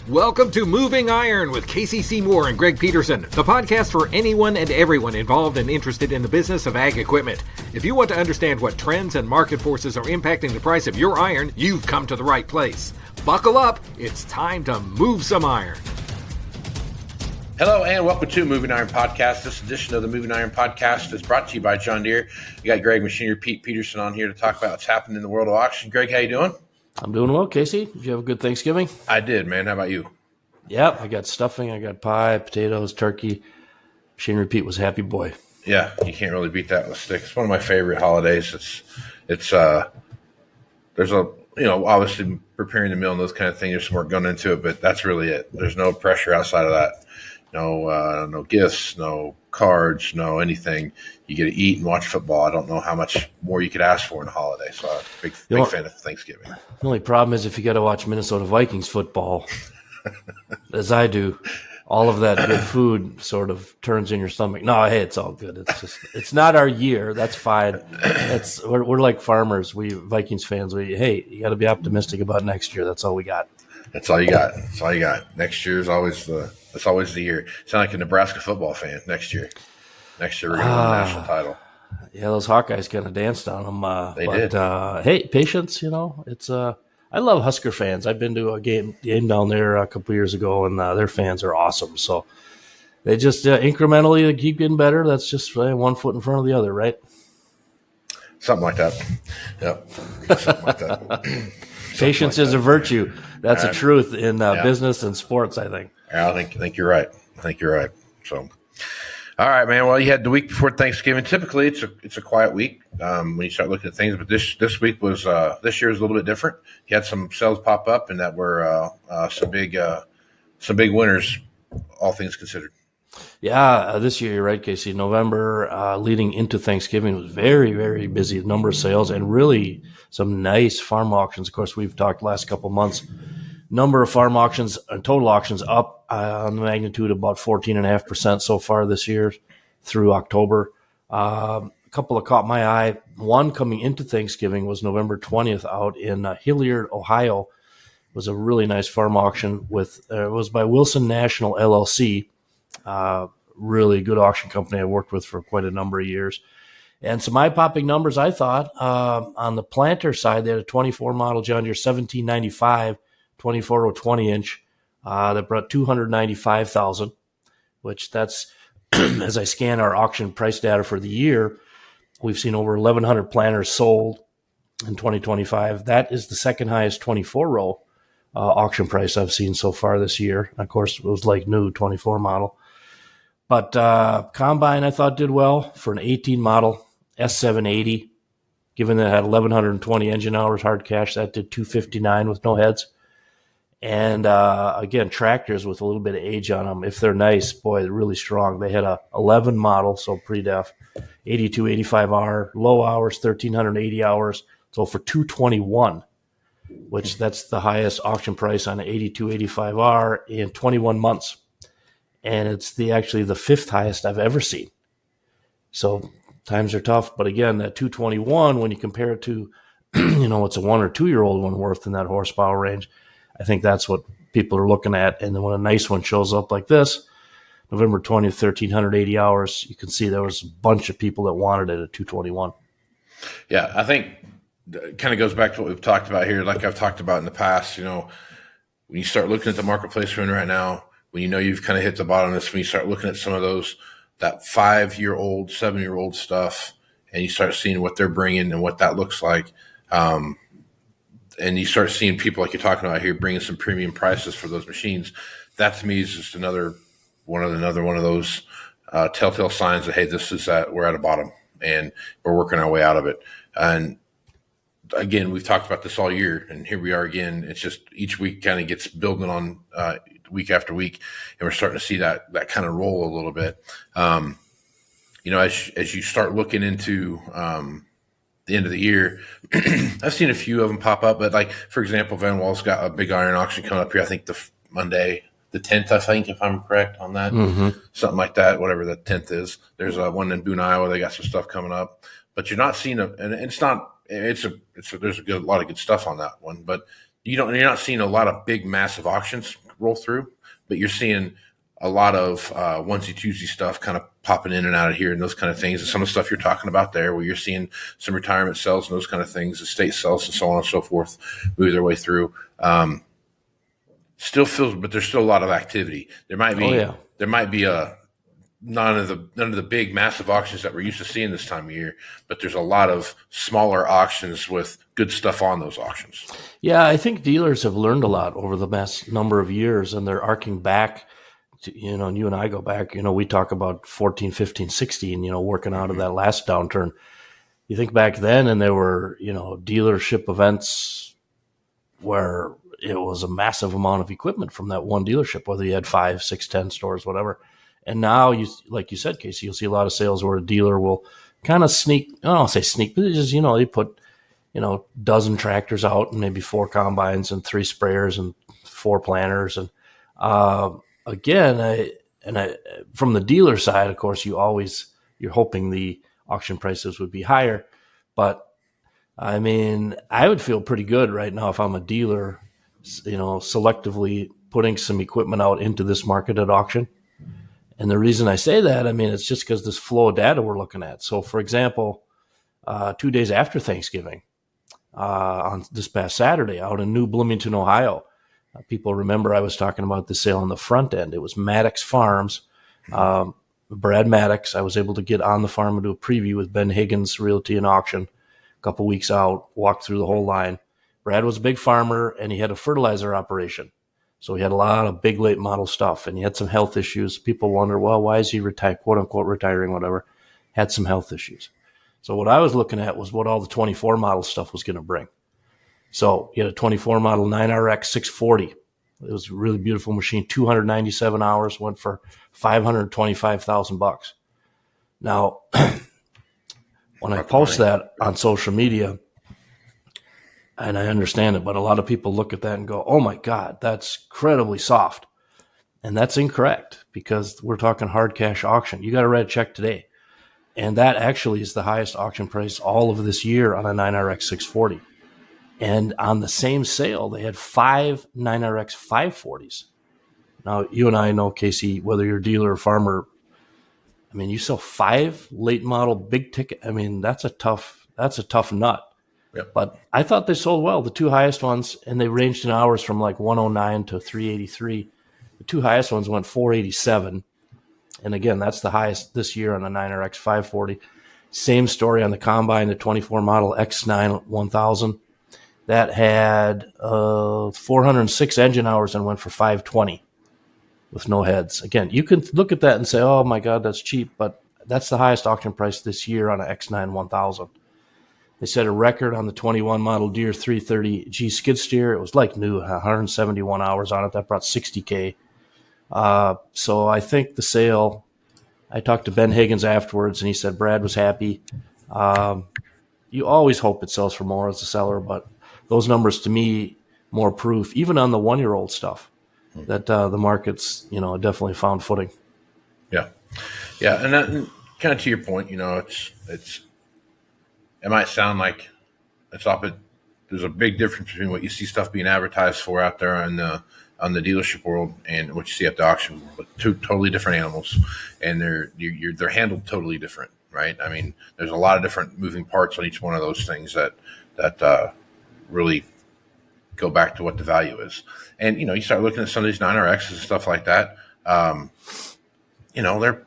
Welcome to Moving Iron with Casey Seymour and Greg Peterson, the podcast for anyone and everyone involved and interested in the business of ag equipment. If you want to understand what trends and market forces are impacting the price of your iron, you've come to the right place. Buckle up, it's time to move some iron. Hello and welcome to Moving Iron Podcast. This edition of the Moving Iron Podcast is brought to you by John Deere. We got Greg Machinery Pete Peterson on here to talk about what's happening in the world of auction. Greg, how you doing? I'm doing well, Casey. Did you have a good Thanksgiving? I did, man. How about you? Yeah, I got stuffing, I got pie, potatoes, turkey. Machinery Pete was a happy boy. Yeah, you can't really beat that with a stick. It's one of my favorite holidays. There's obviously preparing the meal and those kind of things. There's some work going into it, but that's really it. There's no pressure outside of that. No gifts, no cards, no anything. You get to eat and watch football. I don't know how much more you could ask for in a holiday. So I'm a big fan of Thanksgiving. The only problem is if you got to watch Minnesota Vikings football, as I do, all of that good food sort of turns in your stomach. No, hey, it's all good. It's not our year. That's fine. We're like farmers. We Vikings fans. You got to be optimistic about next year. That's all we got. That's all you got. That's all you got. Next year is always the year. Sound like a Nebraska football fan. Next year we're going to win the national title. Yeah, those Hawkeyes kind of danced on them. They did. Hey, patience. It's I love Husker fans. I've been to a game down there a couple years ago, and their fans are awesome. So they just incrementally keep getting better. That's just one foot in front of the other, right? Something like that. Yep. Something like that. Patience is a virtue. That's a truth in business and sports, I think. Yeah, I think you're right. So, all right, man. Well, you had the week before Thanksgiving. Typically, it's a quiet week when you start looking at things. But this week was this year was a little bit different. You had some sales pop up, and that were some big winners, all things considered. Yeah, this year, you're right, Casey. November leading into Thanksgiving was very, very busy. The number of sales and really some nice farm auctions. Of course, we've talked last couple of months. Number of farm auctions and total auctions up on the magnitude of about 14.5% so far this year through October. A couple that caught my eye. One coming into Thanksgiving was November 20th out in Hilliard, Ohio. It was a really nice farm auction it was by Wilson National LLC. Really good auction company I worked with for quite a number of years. And some eye-popping numbers, I thought. On the planter side, they had a 24 model John Deere 1795, 24 or 20 inch that brought $295,000, which that's, as I scan our auction price data for the year, we've seen over 1,100 planters sold in 2025. That is the second highest 24 row auction price I've seen so far this year. Of course, it was like new 24 model. But Combine, I thought, did well for an 18 model S780. Given that it had 1,120 engine hours hard cash, that did $259 with no heads. And again, tractors with a little bit of age on them, if they're nice, boy, they're really strong. They had a 11 model, so pre-def, 8285R, low hours, 1,380 hours, so for $221, which that's the highest auction price on an 8285R in 21 months. And it's actually the fifth highest I've ever seen. So times are tough. But again, that 221, when you compare it to, it's a 1 or 2 year old one worth in that horsepower range, I think that's what people are looking at. And then when a nice one shows up like this, November 20th, 1,380 hours, you can see there was a bunch of people that wanted it at 221. Yeah, I think it kind of goes back to what we've talked about here. Like I've talked about in the past, when you start looking at the marketplace we're in right now, when you've kind of hit the bottom of this, when you start looking at some of that 5-year-old, 7-year-old stuff, and you start seeing what they're bringing and what that looks like, and you start seeing people like you're talking about here bringing some premium prices for those machines, that to me is just another one of those telltale signs that, hey, we're at a bottom and we're working our way out of it. And again, we've talked about this all year, and here we are again. It's just each week kind of gets building on week after week, and we're starting to see that kind of roll a little bit. As you start looking into the end of the year, I've seen a few of them pop up, but like, for example, Van Wall's got a big iron auction coming up here. I think the Monday, the 10th, I think, if I'm correct on that, something like that, whatever the 10th is. There's one in Boone, Iowa. They got some stuff coming up, but you're not seeing there's a lot of good stuff on that one, but you're not seeing a lot of big, massive auctions roll through, but you're seeing a lot of onesie twosie stuff kind of popping in and out of here and those kind of things. And some of the stuff you're talking about there, where you're seeing some retirement sales and those kind of things, estate sales and so on and so forth, move their way through. Still feels, but there's still a lot of activity. There might be, none of the big massive auctions that we're used to seeing this time of year, but there's a lot of smaller auctions with good stuff on those auctions. Yeah, I think dealers have learned a lot over the past number of years, and they're arcing back to, and you and I go back, we talk about 14, 15, 16, working out of that last downturn. You think back then, and there were, dealership events where it was a massive amount of equipment from that one dealership, whether you had 5, 6, 10 stores, whatever. And now, like you said, Casey, you'll see a lot of sales where a dealer will kind of sneak, I don't say sneak, but just, they put, dozen tractors out and maybe 4 combines and 3 sprayers and 4 planters. And again, from the dealer side, of course, you're hoping the auction prices would be higher. But I mean, I would feel pretty good right now if I'm a dealer, selectively putting some equipment out into this market at auction. And the reason I say that, it's just because this flow of data we're looking at. So, for example, 2 days after Thanksgiving, on this past Saturday out in New Bloomington, Ohio, people remember I was talking about the sale on the front end. It was Maddox Farms, Brad Maddox. I was able to get on the farm and do a preview with Ben Higgins Realty and Auction a couple weeks out, walked through the whole line. Brad was a big farmer, and he had a fertilizer operation. So he had a lot of big late model stuff, and he had some health issues. People wonder, well, why is he quote unquote retiring, whatever? Had some health issues. So what I was looking at was what all the 24 model stuff was going to bring. So he had a 24 model 9RX 640. It was a really beautiful machine. 297 hours, went for $525,000. Now, when I post that on social media, and I understand it, but a lot of people look at that and go, oh my God, that's incredibly soft. And that's incorrect, because we're talking hard cash auction. You got to write a check today. And that actually is the highest auction price all of this year on a 9RX 640. And on the same sale, they had 5 9RX 540s. Now, you and I know, Casey, whether you're a dealer or farmer, you sell 5 late model big ticket. That's a tough nut. Yep. But I thought they sold well, the 2 highest ones, and they ranged in hours from like 109 to 383. The 2 highest ones went 487. And again, that's the highest this year on the 9RX 540. Same story on the combine, the 24 model X9 1000. That had 406 engine hours and went for 520 with no heads. Again, you can look at that and say, oh my God, that's cheap. But that's the highest auction price this year on an X9 1000. They set a record on the 21 model Deere 330G skid steer. It was like new, 171 hours on it. That brought $60K. So I think the sale, I talked to Ben Higgins afterwards, and he said Brad was happy. You always hope it sells for more as a seller, but those numbers to me, more proof, even on the 1-year-old stuff, that the market's, definitely found footing. Yeah. Yeah. And that, kind of to your point, it might sound like it's up. There's a big difference between what you see stuff being advertised for out there on the dealership world and what you see at the auction, but 2 totally different animals, and they're handled totally different, right? There's a lot of different moving parts on each one of those things that really go back to what the value is. And you start looking at some of these 9RXs and stuff like that. They're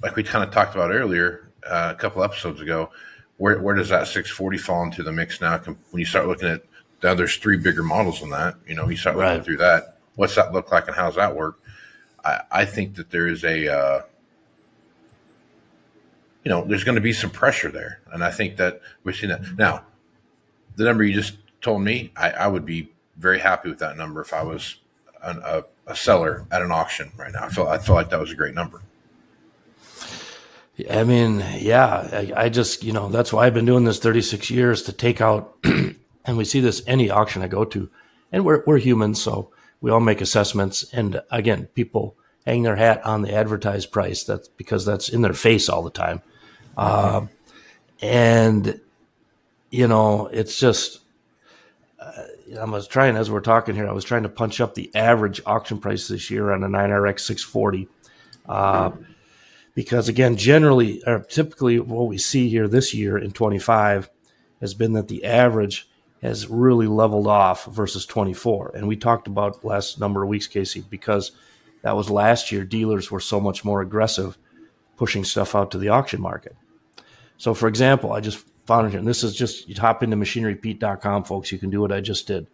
like we kind of talked about earlier. A couple episodes ago, where does that 640 fall into the mix now? When you start looking at there's 3 bigger models than that, you start looking through that. What's that look like and how does that work? I think that there is there's going to be some pressure there. And I think that we're seeing that. Now, the number you just told me, I would be very happy with that number if I was a seller at an auction right now. I feel like that was a great number. I just, that's why I've been doing this 36 years to take out, and we see this any auction I go to, and we're humans, so we all make assessments. And again, people hang their hat on the advertised price. That's because that's in their face all the time. And, it's just, I was trying, as we're talking here, I was trying to punch up the average auction price this year on a 9RX 640. Because again, generally, or typically what we see here this year in 25 has been that the average has really leveled off versus 24. And we talked about last number of weeks, Casey, because that was last year. Dealers were so much more aggressive pushing stuff out to the auction market. So for example, I just found it here, and this is just, you hop into machinerypete.com, folks. You can do what I just did.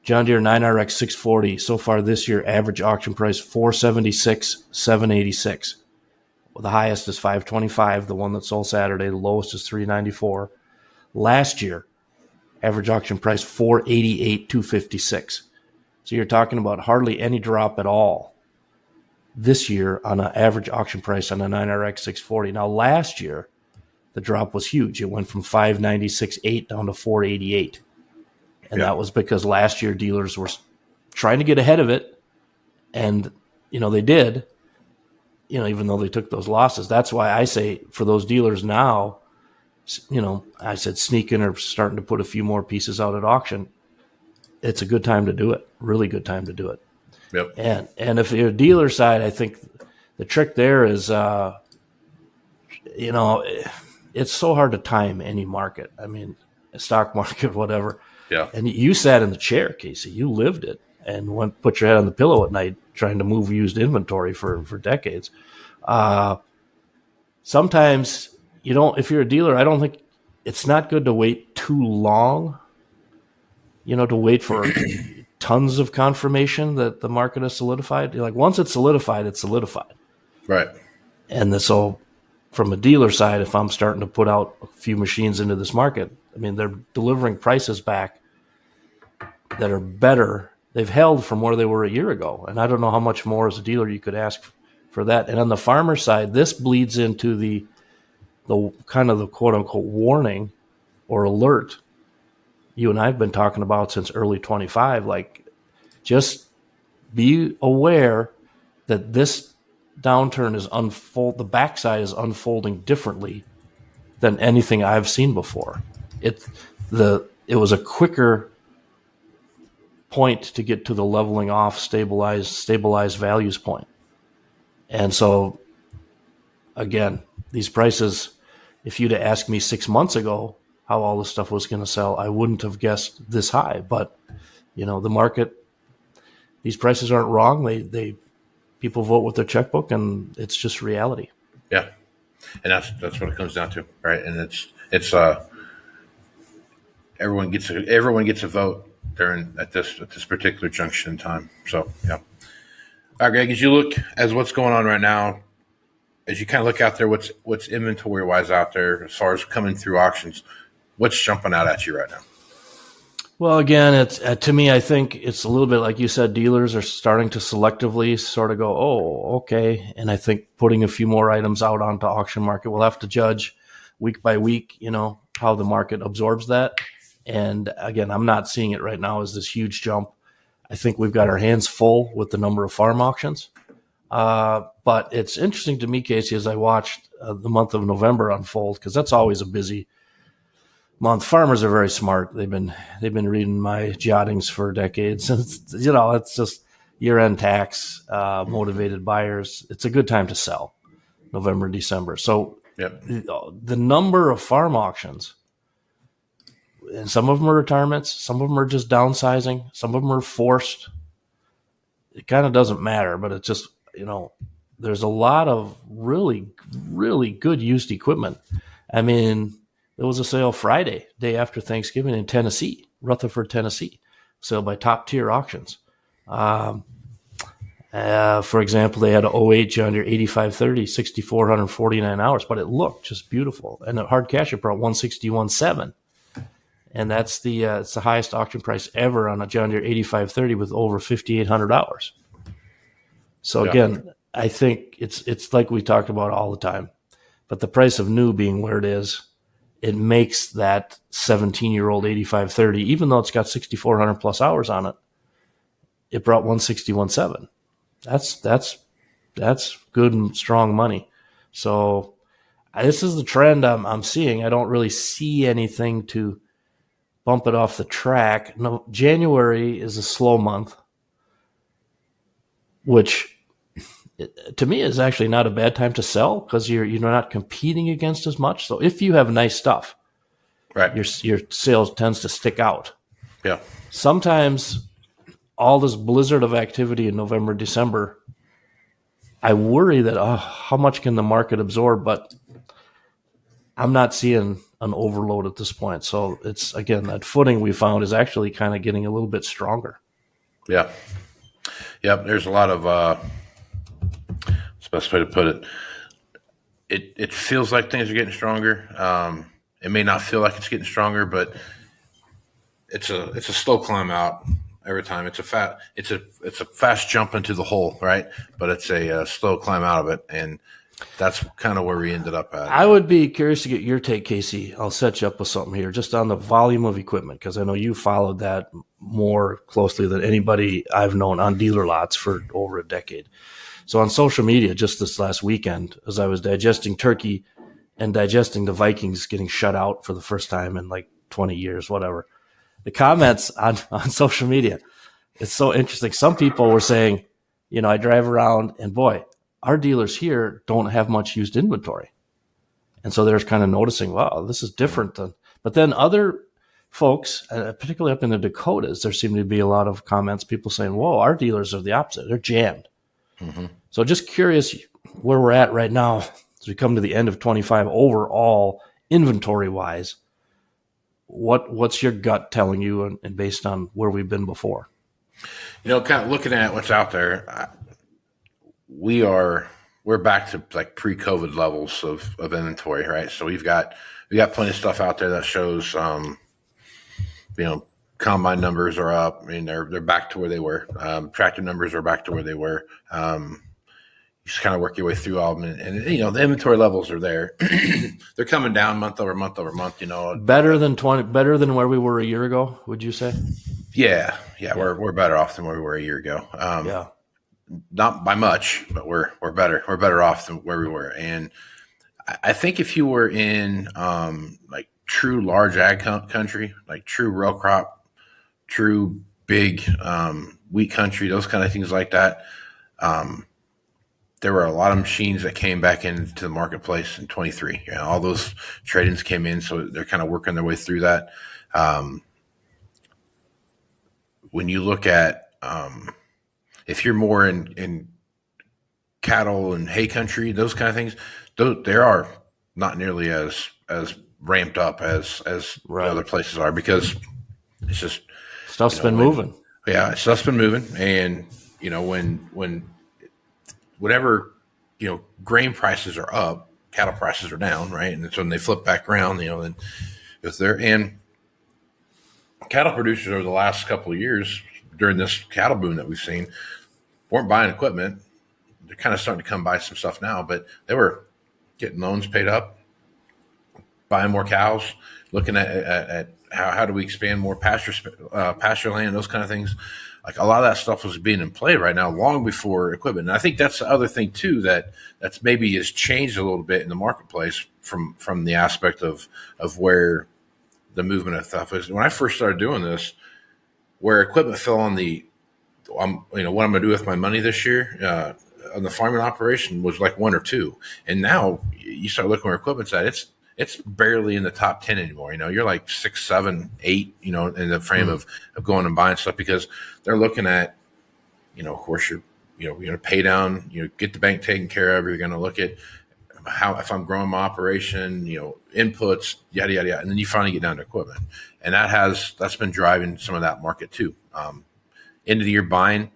John Deere 9RX 640, so far this year, average auction price $476,786. Well, the highest is $525, the one that sold Saturday. The lowest is $394. Last year, average auction price $488,256. So you're talking about hardly any drop at all this year on an average auction price on a 9RX 640. Now, last year, the drop was huge. It went from $596,800 down to $488. And that was because last year dealers were trying to get ahead of it. And, they did, even though they took those losses. That's why I say for those dealers now, I said sneaking or starting to put a few more pieces out at auction. It's a good time to do it. Really good time to do it. Yep. And if you're a dealer side, I think the trick there is, it's so hard to time any market. I mean, stock market, whatever. Yeah. And you sat in the chair, Casey. You lived it and put your head on the pillow at night trying to move used inventory for decades. Sometimes if you're a dealer, I don't think it's not good to wait too long, to wait for tons of confirmation that the market has solidified. Like once it's solidified, it's solidified. Right. And so from a dealer side, if I'm starting to put out a few machines into this market, I mean, they're delivering prices back that are better. They've held from where they were a year ago. And I don't know how much more as a dealer you could ask for that. And on the farmer side, this bleeds into the kind of the quote unquote warning or alert you and I've been talking about since early 25. Like, just be aware that this downturn is the backside is unfolding differently than anything I've seen before. It was a quicker point to get to the leveling off, stabilized values point. And so, again, these prices, if you'd have asked me 6 months ago how all this stuff was going to sell, I wouldn't have guessed this high. But, the market, these prices aren't wrong. People vote with their checkbook, and it's just reality. Yeah. And that's what it comes down to, right? And it's everyone gets a vote at this particular junction in time. So yeah. All right, Greg, as you look as what's going on right now, as you kind of look out there, what's inventory wise out there as far as coming through auctions, what's jumping out at you right now? Well, again, it's to me, I think it's a little bit like you said. Dealers are starting to selectively sort of go, oh, okay, and I think putting a few more items out onto auction market. We'll have to judge week by week, how the market absorbs that. And again, I'm not seeing it right now as this huge jump. I think we've got our hands full with the number of farm auctions. But it's interesting to me, Casey, as I watched the month of November unfold, because that's always a busy month. Farmers are very smart. They've been reading my jottings for decades. And it's just year-end tax, motivated buyers. It's a good time to sell, November and December. So yep. The number of farm auctions, and some of them are retirements, some of them are just downsizing, some of them are forced. It kind of doesn't matter, but it's just, there's a lot of really, really good used equipment. I mean, there was a sale Friday, day after Thanksgiving in Tennessee, Rutherford, Tennessee, sale by Top Tier Auctions. For example, they had an 08 John Deere 8530, 6,449 hours, but it looked just beautiful. And the hard cash it brought 161.7. And that's it's the highest auction price ever on a John Deere 8530 with over 5,800 hours. So again, I think it's like we talked about all the time, but the price of new being where it is, it makes that 17-year-old 8530, even though it's got 6,400 plus hours on it, it brought 161.7. That's good and strong money. So this is the trend I'm seeing. I don't really see anything to bump it off the track. No, January is a slow month, which to me is actually not a bad time to sell because you're not competing against as much. So if you have nice stuff, Right. your sales tends to stick out. Yeah. Sometimes all this blizzard of activity in November, December, I worry that how much can the market absorb? But I'm not seeing an overload at this point. So it's, again, that footing we found is actually kind of getting a little bit stronger. Yeah. Yep. There's a lot of, that's the best way to put it. It feels like things are getting stronger. It may not feel like it's getting stronger, but it's a slow climb out every time. It's a fast jump into the hole, right? But it's a slow climb out of it, and that's kind of where we ended up at. I would be curious to get your take, Casey. I'll set you up with something here, just on the volume of equipment, because I know you followed that more closely than anybody I've known on dealer lots for over a decade. So on social media, just this last weekend, as I was digesting turkey and digesting the Vikings getting shut out for the first time in like 20 years, whatever, the comments on social media, it's so interesting. Some people were saying, I drive around and boy, our dealers here don't have much used inventory. And so they're kind of noticing, wow, this is different. But then other folks, particularly up in the Dakotas, there seem to be a lot of comments, people saying, whoa, our dealers are the opposite. They're jammed. Mm-hmm. So just curious where we're at right now as we come to the end of 25 overall inventory-wise. What's your gut telling you, and based on where we've been before? Kind of looking at what's out there, we're back to like pre-COVID levels of inventory, right? So we got plenty of stuff out there that shows, combine numbers are up. I mean, they're back to where they were. Tractor numbers are back to where they were. You just kind of work your way through all of them, and the inventory levels are there. They're coming down month over month over month. Better than where we were a year ago. Would you say? Yeah. We're better off than where we were a year ago. Not by much, but we're better. We're better off than where we were. And I think if you were in like true large ag country, like true row crop, true big wheat country, those kind of things like that, there were a lot of machines that came back into the marketplace in 23. All those trade-ins came in, so they're kind of working their way through that. When you look at if you're more in cattle and hay country, those kind of things, they are not nearly as ramped up as right. Other places are, because it's just stuff's been moving. Yeah, stuff's been moving, and whenever grain prices are up, cattle prices are down, right? And so when they flip back around, then if they're in cattle producers over the last couple of years during this cattle boom that we've seen, weren't buying equipment. They're kind of starting to come buy some stuff now, but they were getting loans paid up, buying more cows, looking at how do we expand more pasture land, those kind of things. Like a lot of that stuff was being in play right now, long before equipment. And I think that's the other thing too that's maybe has changed a little bit in the marketplace from the aspect of where the movement of stuff is. When I first started doing this, where equipment fell on what I'm going to do with my money this year on the farming operation was like 1 or 2, and now you start looking where equipment's at. It's barely in the top 10 anymore. You're like 6, 7, 8, in the frame of going and buying stuff, because they're looking at, of course you're going to pay down, get the bank taken care of. You're going to look at how, if I'm growing my operation, inputs, yada, yada, yada. And then you finally get down to equipment. And that's been driving some of that market too. End of the year buying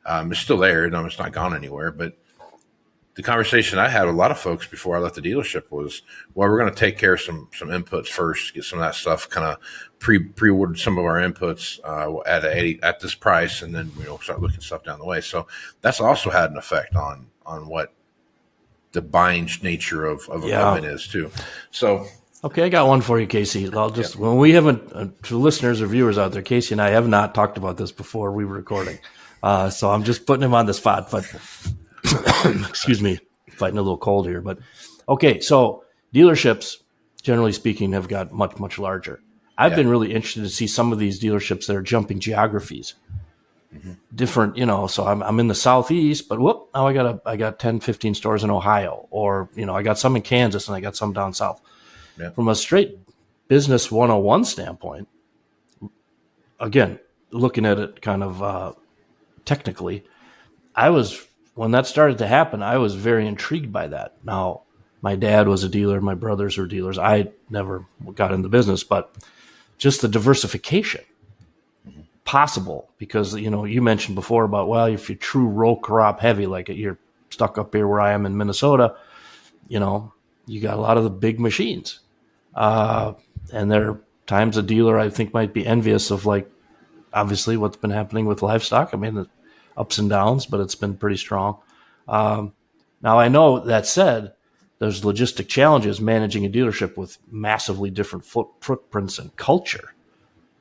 is still there. It's not gone anywhere, but the conversation I had with a lot of folks before I left the dealership was, well, we're going to take care of some inputs first, get some of that stuff kind of pre-ordered some of our inputs at this price, and then start looking stuff down the way. So that's also had an effect on what the buying nature of equipment is too. So okay, I got one for you, Casey. I'll just when we haven't to listeners or viewers out there, Casey and I have not talked about this before we were recording, so I'm just putting him on the spot, but. Excuse me, fighting a little cold here, but okay. So dealerships, generally speaking, have got much, much larger. I've been really interested to see some of these dealerships that are jumping geographies. Different, so I'm in the Southeast, but now I got 10, 15 stores in Ohio, or, I got some in Kansas and I got some down south. Yeah. From a straight business 101 standpoint, again, looking at it kind of technically, when that started to happen, I was very intrigued by that. Now, my dad was a dealer, my brothers were dealers. I never got in the business, but just the diversification possible, because you mentioned before about, well, if you're true row crop heavy, like you're stuck up here where I am in Minnesota, you got a lot of the big machines, and there are times a dealer I think might be envious of, like, obviously what's been happening with livestock. I mean, the ups and downs, but it's been pretty strong. Now, I know that said, there's logistic challenges managing a dealership with massively different footprints and culture,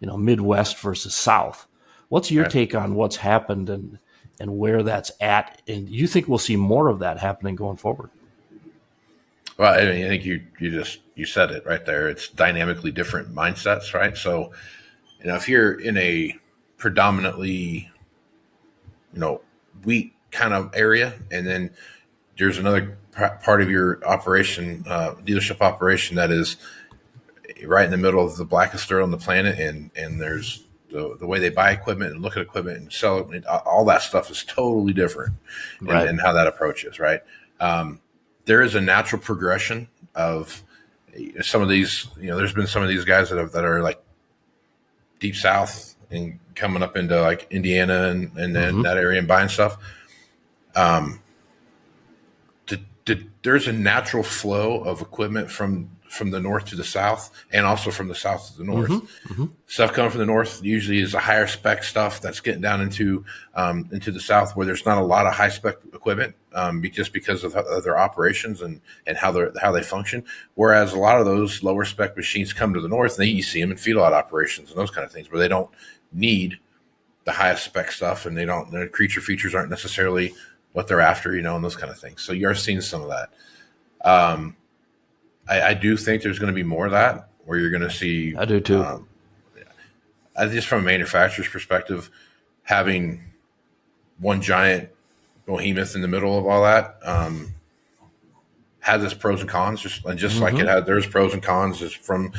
Midwest versus South. What's your take on what's happened and where that's at? And you think we'll see more of that happening going forward? Well, I mean, I think you said it right there. It's dynamically different mindsets, right? So, if you're in a predominantly, wheat kind of area, and then there's another part of your operation, dealership operation, that is right in the middle of the blackest dirt on the planet, and there's the way they buy equipment and look at equipment and sell it, all that stuff is totally different, right, and how that approach is, right? There is a natural progression of some of these. There's been some of these guys that are like deep south and coming up into like Indiana and then that area and buying stuff. There's a natural flow of equipment from the north to the south, and also from the south to the north. Stuff coming from the north usually is a higher spec stuff that's getting down into the south, where there's not a lot of high spec equipment, just because of their operations and how they function. Whereas a lot of those lower spec machines come to the north, and you see them in feedlot operations and those kind of things, where they don't need the highest spec stuff, and their creature features aren't necessarily what they're after, and those kind of things. So you're seeing some of that. I do think there's going to be more of that, where you're going to see. I do too. Just from a manufacturer's perspective, having one giant behemoth in the middle of all that has its pros and cons, just like it had. There's pros and cons just from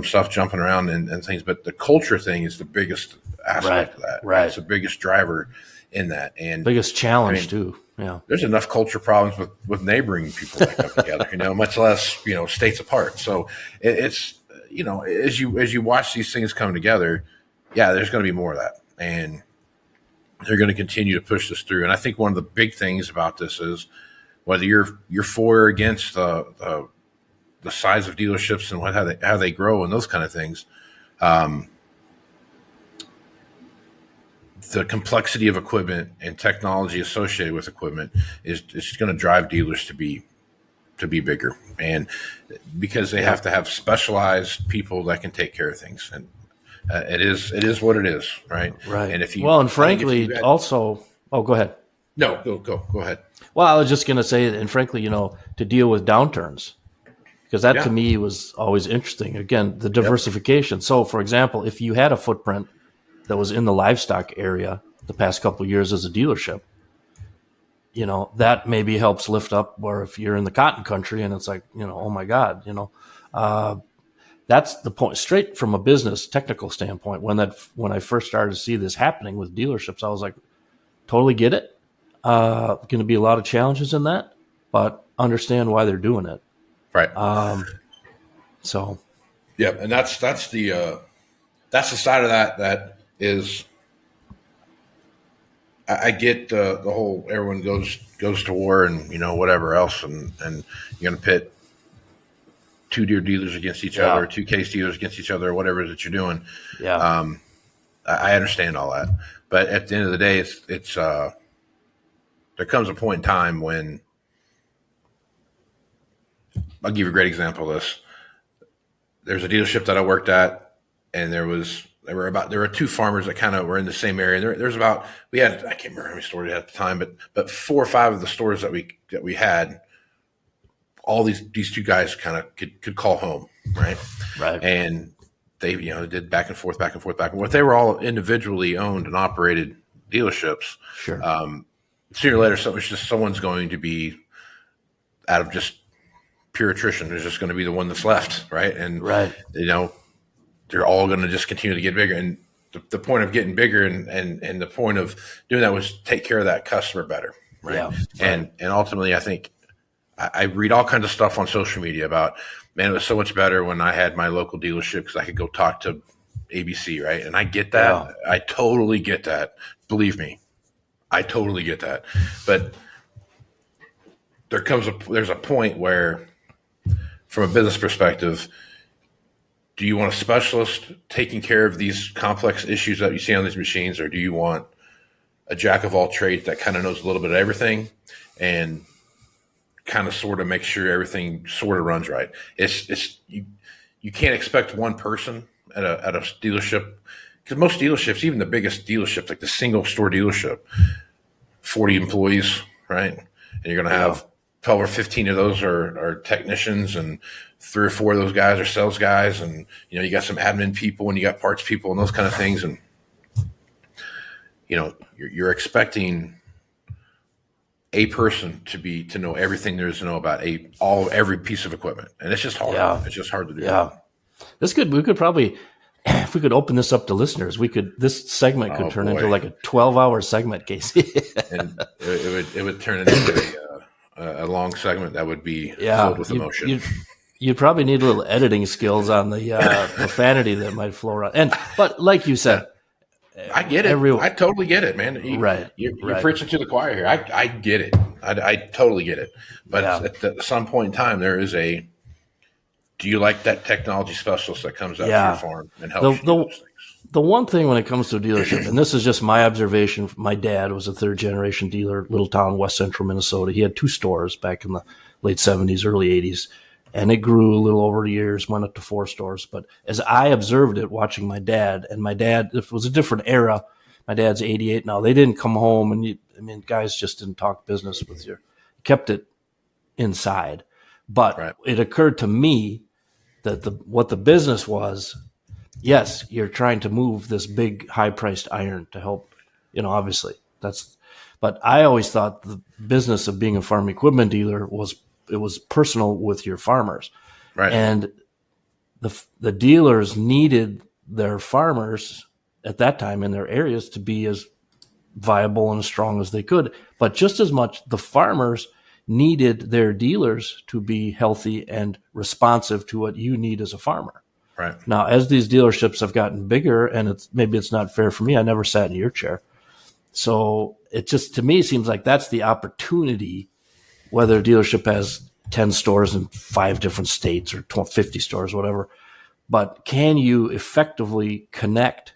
stuff jumping around and things. But the culture thing is the biggest aspect of that. Right, it's the biggest driver in that, and biggest challenge too. Yeah, there's enough culture problems with neighboring people that come together, much less states apart. So it's as you watch these things come together, there's going to be more of that, and they're going to continue to push this through. And I think one of the big things about this is, whether you're for or against the size of dealerships and how they grow and those kind of things, the complexity of equipment and technology associated with equipment is going to drive dealers to be bigger, and because they have to have specialized people that can take care of things, and it is what it is, right? Right. And and frankly, also, go ahead. No, go ahead. Well, I was just going to say, and frankly, to deal with downturns, because that to me was always interesting. Again, the diversification. So, for example, if you had a footprint that was in the livestock area the past couple of years as a dealership, that maybe helps lift up, where if you're in the cotton country and it's like, oh my God, that's the point. Straight from a business technical standpoint, when I first started to see this happening with dealerships, I was like, totally get it. Going to be a lot of challenges in that, but understand why they're doing it. Right. So. Yeah. And that's the side of that is, I get the whole, everyone goes to war and, whatever else. And you're going to pit two deer dealers against each other, two case dealers against each other, or whatever that you're doing. Yeah. I understand all that, but at the end of the day, it's there comes a point in time when, I'll give you a great example of this. There's a dealership that I worked at, and there were two farmers that kind of were in the same area. And there's about, we had, I can't remember how many stores we had at the time, but 4 or 5 of the stores that we had, all these two guys kind of could call home. Right. Right. And they did back and forth, back and forth, back and forth. They were all individually owned and operated dealerships. Sure. Sooner or later, someone's going to be out of just pure attrition. There's just going to be the one that's left, right? And they're all going to just continue to get bigger. And the point of getting bigger and the point of doing that was take care of that customer better, right? Yeah, and ultimately, I think I read all kinds of stuff on social media about, man, it was so much better when I had my local dealership because I could go talk to ABC, right? And I get that. Yeah. I totally get that. Believe me, I totally get that. But there's a point where, from a business perspective, do you want a specialist taking care of these complex issues that you see on these machines, or do you want a jack of all trades that kind of knows a little bit of everything and kind of sort of make sure everything sort of runs right? You can't expect one person at a dealership, because most dealerships, even the biggest dealerships, like the single store dealership, 40 employees, right? And you're going to have 12 or 15 of those are technicians, and 3 or 4 of those guys are sales guys, and you got some admin people, and you got parts people, and those kind of things. And you're expecting a person to know everything there is to know about every piece of equipment, and it's just hard. Yeah. It's just hard to do. Yeah, we could probably, if we could open this up to listeners, this segment could turn into like a 12-hour segment, Casey. And it would turn into a long segment that would be filled with emotion. You'd probably need a little editing skills on the profanity that might flow around. But like you said, I get it. I totally get it, man. You're preaching to the choir here. I get it. I totally get it. But at some point in time, there is do you like that technology specialist that comes out to your farm and helps you do those things? The one thing when it comes to a dealership, and this is just my observation, my dad was a third-generation dealer, little town, West Central Minnesota. He had 2 stores back in the late 70s, early 80s, and it grew a little over the years, went up to 4 stores. But as I observed it, watching my dad, it was a different era. My dad's 88 now. They didn't come home, and guys just didn't talk business with you. Kept it inside. But It occurred to me that what the business was, yes, you're trying to move this big, high-priced iron to help, obviously. But I always thought the business of being a farm equipment dealer was personal with your farmers. Right. And the dealers needed their farmers at that time in their areas to be as viable and as strong as they could. But just as much, the farmers needed their dealers to be healthy and responsive to what you need as a farmer. Right. Now, as these dealerships have gotten bigger, and maybe it's not fair for me, I never sat in your chair. So it just, to me, seems like that's the opportunity, whether a dealership has 10 stores in 5 different states or 50 stores, whatever. But can you effectively connect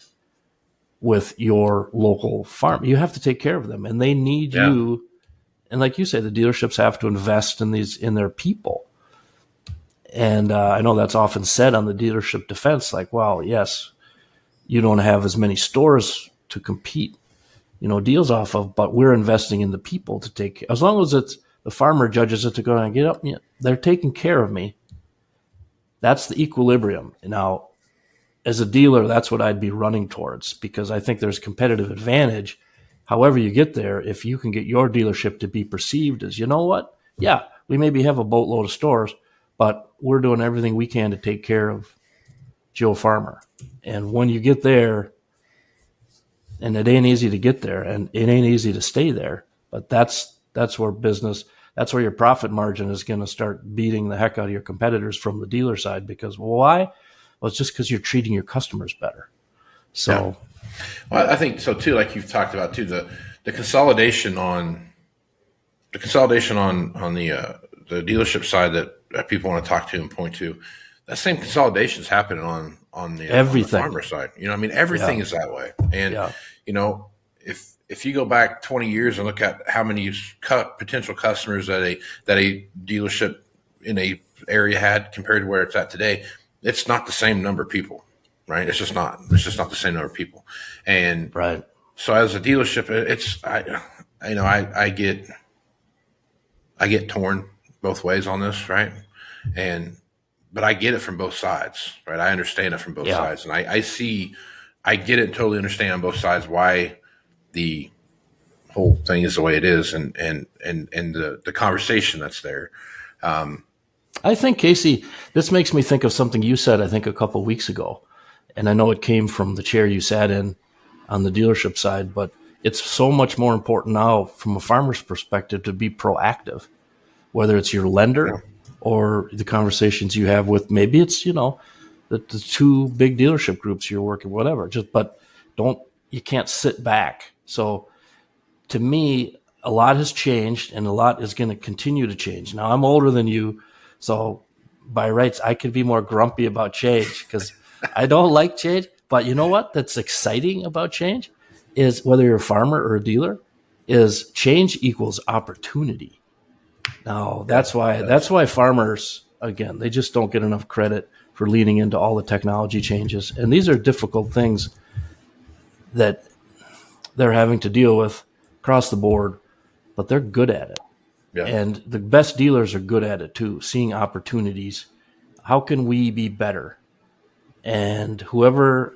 with your local farm? You have to take care of them, and they need you. And like you say, the dealerships have to invest in their people. And I know that's often said on the dealership defense, like, well, yes, you don't have as many stores to compete, deals off of, but we're investing in the people to take, as long as it's the farmer judges it to go and get up, they're taking care of me. That's the equilibrium. Now, as a dealer, that's what I'd be running towards, because I think there's competitive advantage. However you get there, if you can get your dealership to be perceived as, we maybe have a boatload of stores, but we're doing everything we can to take care of Joe Farmer. And when you get there, and it ain't easy to get there, and it ain't easy to stay there, but that's where that's where your profit margin is going to start beating the heck out of your competitors from the dealer side. Because why? Well, it's just because you're treating your customers better. So, well, I think so too. Like you've talked about too, the consolidation on the dealership side that people want to talk to and point to. That same consolidation is happening on the farmer side. Everything is that way. And if you go back 20 years and look at how many potential customers that a dealership in a area had compared to where it's at today, it's not the same number of people, right? It's just not the same number of people. And so as a dealership, I get torn both ways on this, right? But but I get it from both sides, right? I understand it from both Yeah. sides, and I get it and totally understand on both sides why the whole thing is the way it is, and the conversation that's there. I think, Casey, this makes me think of something you said, I think, a couple of weeks ago. And I know it came from the chair you sat in on the dealership side, but it's so much more important now from a farmer's perspective to be proactive, whether it's your lender or the conversations you have with, maybe it's, the two big dealership groups you're working, whatever. But you can't sit back. So to me, a lot has changed and a lot is going to continue to change. Now, I'm older than you, so by rights, I could be more grumpy about change because I don't like change. But you know what? That's exciting about change is whether you're a farmer or a dealer, is change equals opportunity. Now, that's why farmers, again, they just don't get enough credit for leaning into all the technology changes. And these are difficult things that they're having to deal with across the board, but they're good at it. Yeah. And the best dealers are good at it too, seeing opportunities. How can we be better? And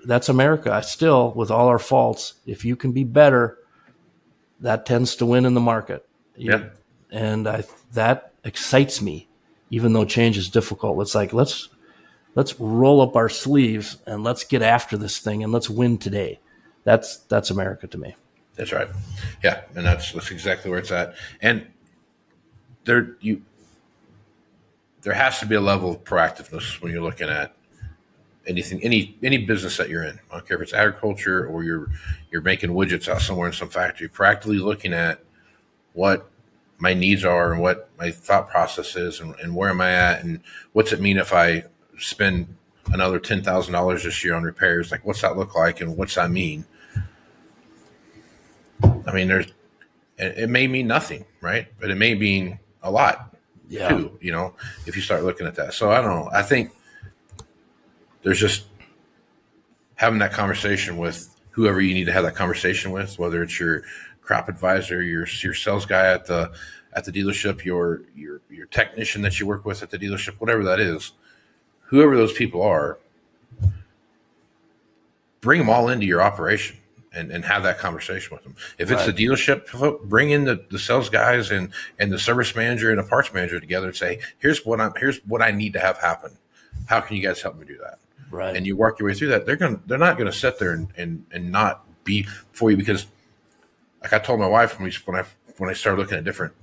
that's America. Still, with all our faults, if you can be better, that tends to win in the market. Yeah. And that excites me, even though change is difficult. It's like, let's roll up our sleeves and let's get after this thing and let's win today. That's America to me. That's right. Yeah, and that's exactly where it's at. And there has to be a level of proactiveness when you're looking at anything, any business that you're in. I don't care if it's agriculture or you're making widgets out somewhere in some factory. Proactively looking at what my needs are and what my thought process is and where am I at and what's it mean if I spend another $10,000 this year on repairs? Like, what's that look like and what's that mean? I mean, it may mean nothing, right? But it may mean a lot too, if you start looking at that. So I don't know. I think there's just having that conversation with whoever you need to have that conversation with, whether it's your crop advisor, your sales guy at the dealership, your technician that you work with at the dealership, whatever that is, whoever those people are, bring them all into your operation and have that conversation with them. If it's the dealership, bring in the sales guys and the service manager and the parts manager together and say, here's what I need to have happen. How can you guys help me do that? Right. And you work your way through that. They're not going to sit there and not be for you, because like I told my wife when I started looking at different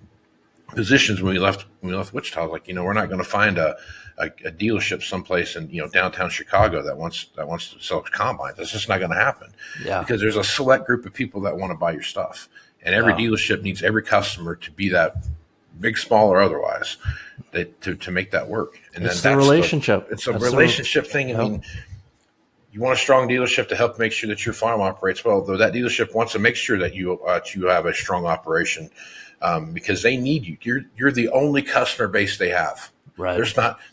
positions when we left Wichita, I was like, we're not going to find a dealership someplace in downtown Chicago that wants to sell combines. That's just not going to happen. Yeah. Because there's a select group of people that want to buy your stuff, and every dealership needs every customer to be that big, small, or otherwise, to make that work. And it's then the relationship. It's a relationship thing. I mean, you want a strong dealership to help make sure that your farm operates well. Though that dealership wants to make sure that you have a strong operation, because they need you. You're the only customer base they have. Right.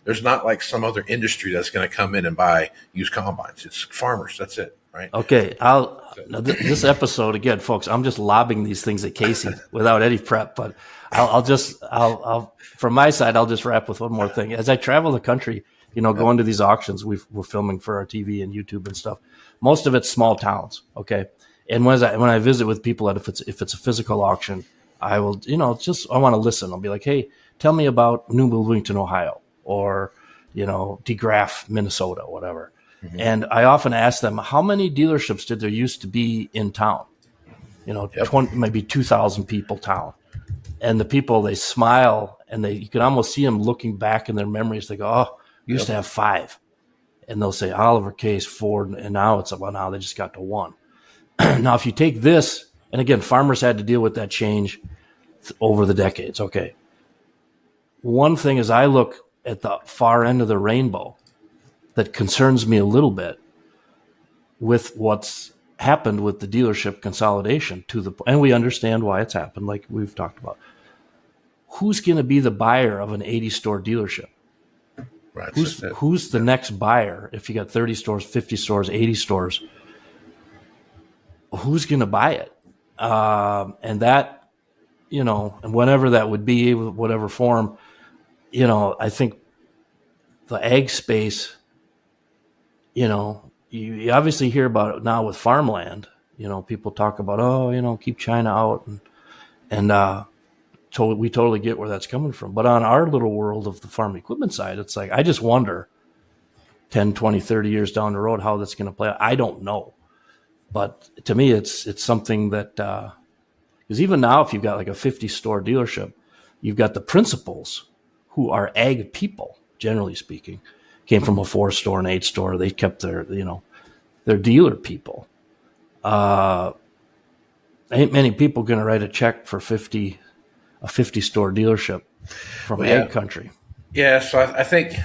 There's not like some other industry that's going to come in and buy used combines. It's farmers. That's it. Right. Okay. This episode again, folks, I'm just lobbing these things at Casey without any prep, but I'll from my side, I'll just wrap with one more thing. As I travel the country, going to these auctions, we're filming for our TV and YouTube and stuff. Most of it's small towns. Okay. And when I visit with people if it's a physical auction, I will, I want to listen. I'll be like, hey, tell me about New Bloomington, Ohio, or, DeGraff, Minnesota, whatever. Mm-hmm. And I often ask them, how many dealerships did there used to be in town? 20, maybe 2,000 people town. And the people, they smile and you can almost see them looking back in their memories. They go, oh, we used to have 5. And they'll say Oliver, Case, Ford, and now now they just got to 1. Now, if you take this, and again, farmers had to deal with that change over the decades. Okay. One thing is I look at the far end of the rainbow that concerns me a little bit with what's happened with the dealership consolidation and we understand why it's happened, like we've talked about. Who's going to be the buyer of an 80-store dealership? Right. Who's the next buyer if you got 30 stores, 50 stores, 80 stores? Who's going to buy it? And that, and whenever that would be, whatever form, I think the ag space, you obviously hear about it now with farmland. People talk about, keep China out, and we totally get where that's coming from. But on our little world of the farm equipment side, it's like, I just wonder 10, 20, 30 years down the road how that's going to play out. I don't know. But to me, it's something that, because even now, if you've got like a 50-store dealership, you've got the principals who are ag people, generally speaking, came from a 4-store and 8-store. They kept their dealer people. Ain't many people going to write a check for a 50-store dealership from ag country. Yeah, so I think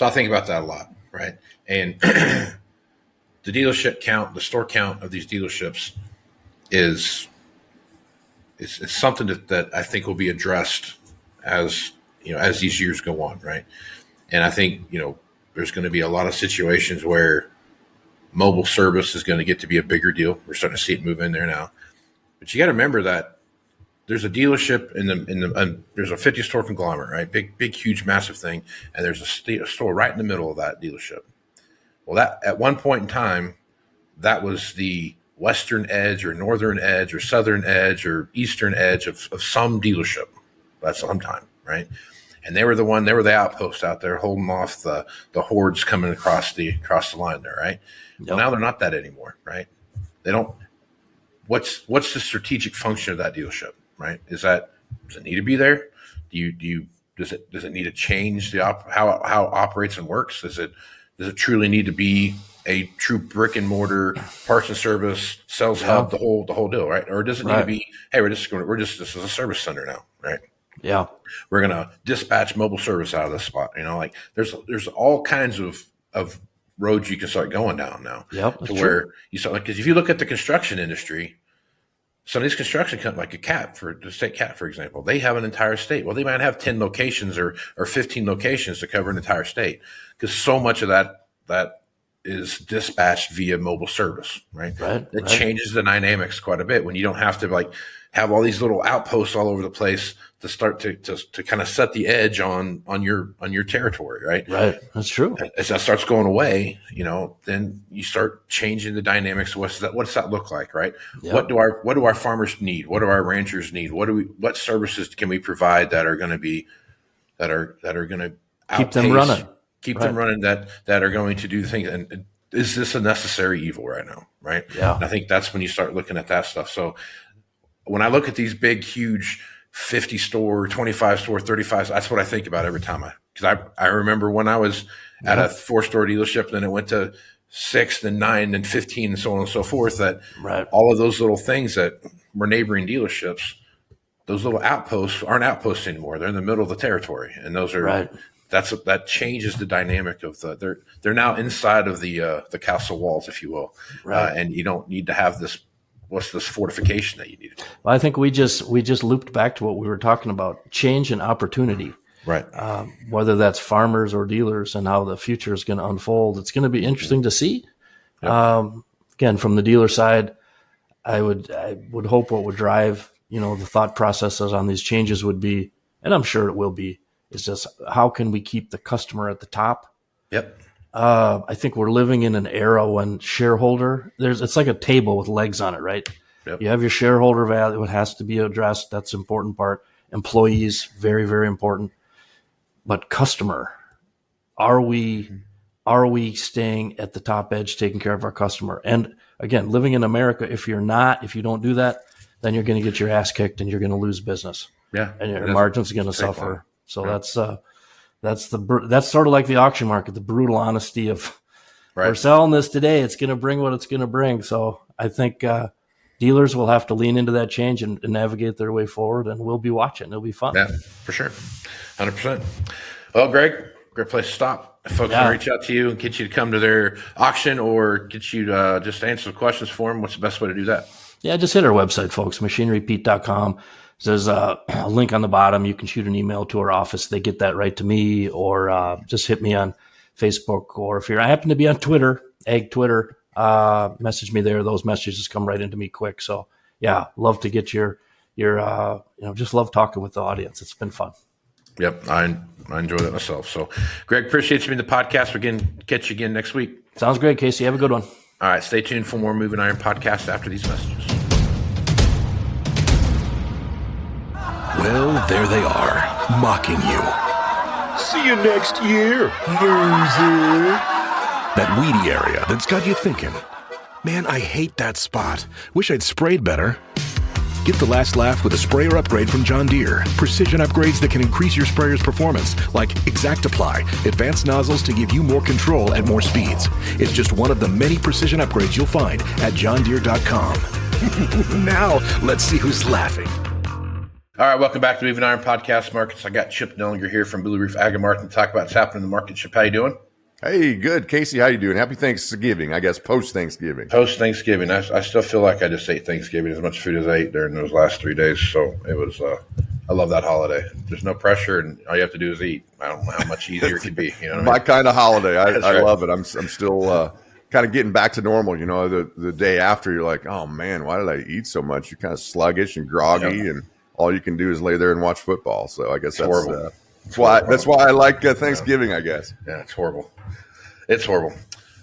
about that a lot, right? And the dealership count, the store count of these dealerships is it's something that I think will be addressed as these years go on, right? And I think there's going to be a lot of situations where mobile service is going to get to be a bigger deal. We're starting to see it move in there now, but you got to remember that there's a dealership and there's a 50-store conglomerate, right? Big, huge, massive thing, and there's a store right in the middle of that dealership. Well, that at one point in time, that was the western edge or northern edge or southern edge or eastern edge of some dealership. That's some time, right? And they were the outpost out there holding off the hordes coming across the line there, right? Yep. Well, now they're not that anymore, right? They don't. What's the strategic function of that dealership, right? Does it need to be there? Does it need to change how it operates and works? Does it truly need to be a true brick and mortar parts and service sales hub, the whole deal, right? Or does it need to be, hey, this is a service center now, right? Yeah, we're gonna dispatch mobile service out of this spot. Like there's all kinds of roads you can start going down now. Yep, to where you start, because if you look at the construction industry, some of these construction companies, like the state CAT, for example, they have an entire state. Well, they might have 10 locations or 15 locations to cover an entire state, because so much of that is dispatched via mobile service, right? It changes the dynamics quite a bit when you don't have to have all these little outposts all over the place to start to kind of set the edge on your territory, right? Right. That's true. As that starts going away, then you start changing the dynamics. What's that look like, right? Yep. What do our farmers need? What do our ranchers need? What services can we provide that are going to keep them running? Them running, that are going to do the things. And is this a necessary evil right now? Right. Yeah. And I think that's when you start looking at that stuff. So when I look at these big, huge 50 store, 25 store, 35, that's what I think about every time because I remember when I was at a 4-store dealership, and then it went to 6, then 9, and 15, and so on and so forth, that all of those little things that were neighboring dealerships, those little outposts aren't outposts anymore. They're in the middle of the territory. And those are, that changes the dynamic of they're now inside of the castle walls, if you will. And you don't need to have this fortification that you needed. Well, I think we just looped back to what we were talking about, change and opportunity. Right. Whether that's farmers or dealers, and how the future is going to unfold. It's going to be interesting to see. Yep. Again, from the dealer side, I would hope what would drive, the thought processes on these changes would be, and I'm sure it will be, is just how can we keep the customer at the top? Yep. I think we're living in an era when it's like a table with legs on it, right? Yep. You have your shareholder value. It has to be addressed. That's the important part. Employees, very, very important. But customer, are we staying at the top edge, taking care of our customer? And again, living in America, if you don't do that, then you're going to get your ass kicked and you're going to lose business. Yeah. And your margins are going to suffer. So that's sort of like the auction market, the brutal honesty of we're selling this today. It's going to bring what it's going to bring. So I think dealers will have to lean into that change and navigate their way forward, and we'll be watching. It'll be fun. Yeah, for sure. 100%. Well, Greg, great place to stop. If folks want to reach out to you and get you to come to their auction, or get you to just answer the questions for them, what's the best way to do that? Yeah, just hit our website, folks, machinerypete.com. There's a link on the bottom. You can shoot an email to our office. They get that right to me, or just hit me on Facebook. Or if I happen to be on Twitter, Ag Twitter, message me there. Those messages come right into me quick. So yeah, love to get your just love talking with the audience. It's been fun. Yep, I enjoy that myself. So, Greg, appreciate you being the podcast. We're going to catch you again next week. Sounds great, Casey. Have a good one. All right, stay tuned for more Moving Iron podcast after these messages. Well, there they are, mocking you. See you next year, loser. That weedy area that's got you thinking, man, I hate that spot. Wish I'd sprayed better. Get the last laugh with a sprayer upgrade from John Deere. Precision upgrades that can increase your sprayer's performance, like ExactApply, advanced nozzles to give you more control at more speeds. It's just one of the many precision upgrades you'll find at johndeere.com. Now, let's see who's laughing. All right, welcome back to Moving Iron Podcast Markets. I got Chip Dillinger here from Blue Reef Ag and Market to talk about what's happening in the market. Chip, how you doing? Hey, good. Casey, how you doing? Happy Thanksgiving, I guess, post-Thanksgiving. Post-Thanksgiving. I still feel like I just ate Thanksgiving as much food as I ate during those last 3 days. So it was, I love that holiday. There's no pressure, and all you have to do is eat. I don't know how much easier it could be. You know what I My mean? kind of holiday. I right. love it. I'm still kind of getting back to normal. You know, the day after, you're like, oh, man, why did I eat so much? You're kind of sluggish and groggy, and all you can do is lay there and watch football. So I guess that's horrible. That's why I like Thanksgiving, I guess. Yeah, it's horrible. It's horrible.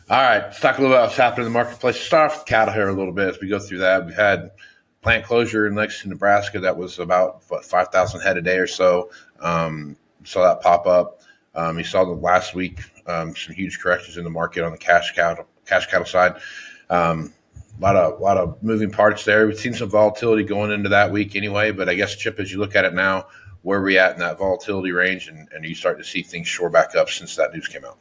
All right, let's talk a little about what's happening in the marketplace. Start off with cattle here a little bit as we go through that. We've had plant closure in Lexington, Nebraska. That was about 5,000 head a day or so. Saw that pop up. You saw the last week some huge corrections in the market on the cash cattle side. A lot of moving parts there. We've seen some volatility going into that week anyway. But I guess, Chip, as you look at it now, where are we at in that volatility range, and you start to see things shore back up since that news came out?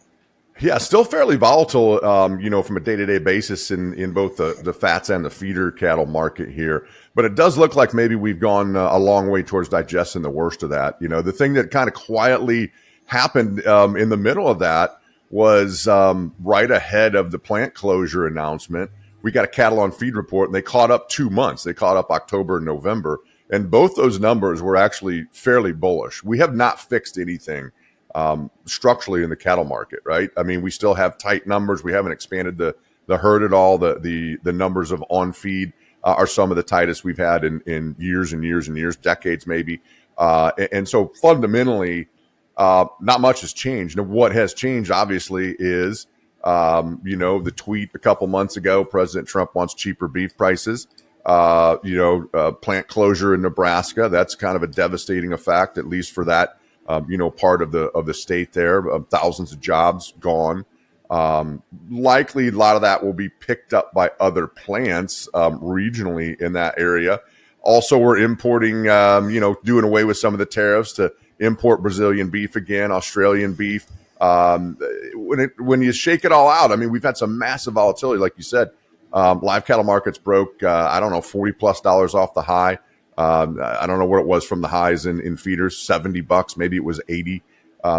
Yeah, still fairly volatile, from a day-to-day basis in both the fats and the feeder cattle market here. But it does look like maybe we've gone a long way towards digesting the worst of that. You know, the thing that kind of quietly happened in the middle of that was right ahead of the plant closure announcement. We got a cattle on feed report, and they caught up 2 months. They caught up October and November, and both those numbers were actually fairly bullish. We have not fixed anything structurally in the cattle market, right? I mean, we still have tight numbers. We haven't expanded the herd at all. The numbers of on feed are some of the tightest we've had in years and years and years, decades maybe. And so fundamentally, not much has changed. Now, what has changed, obviously, is the tweet a couple months ago, President Trump wants cheaper beef prices. Plant closure in Nebraska, that's kind of a devastating effect, at least for that part of the state there. Thousands of jobs gone. Likely a lot of that will be picked up by other plants regionally in that area. Also, we're importing, doing away with some of the tariffs to import Brazilian beef again, Australian beef. When you shake it all out, I mean, we've had some massive volatility, like you said. Live cattle markets broke, $40+ off the high. I don't know what it was from the highs in feeders, $70, maybe it was 80.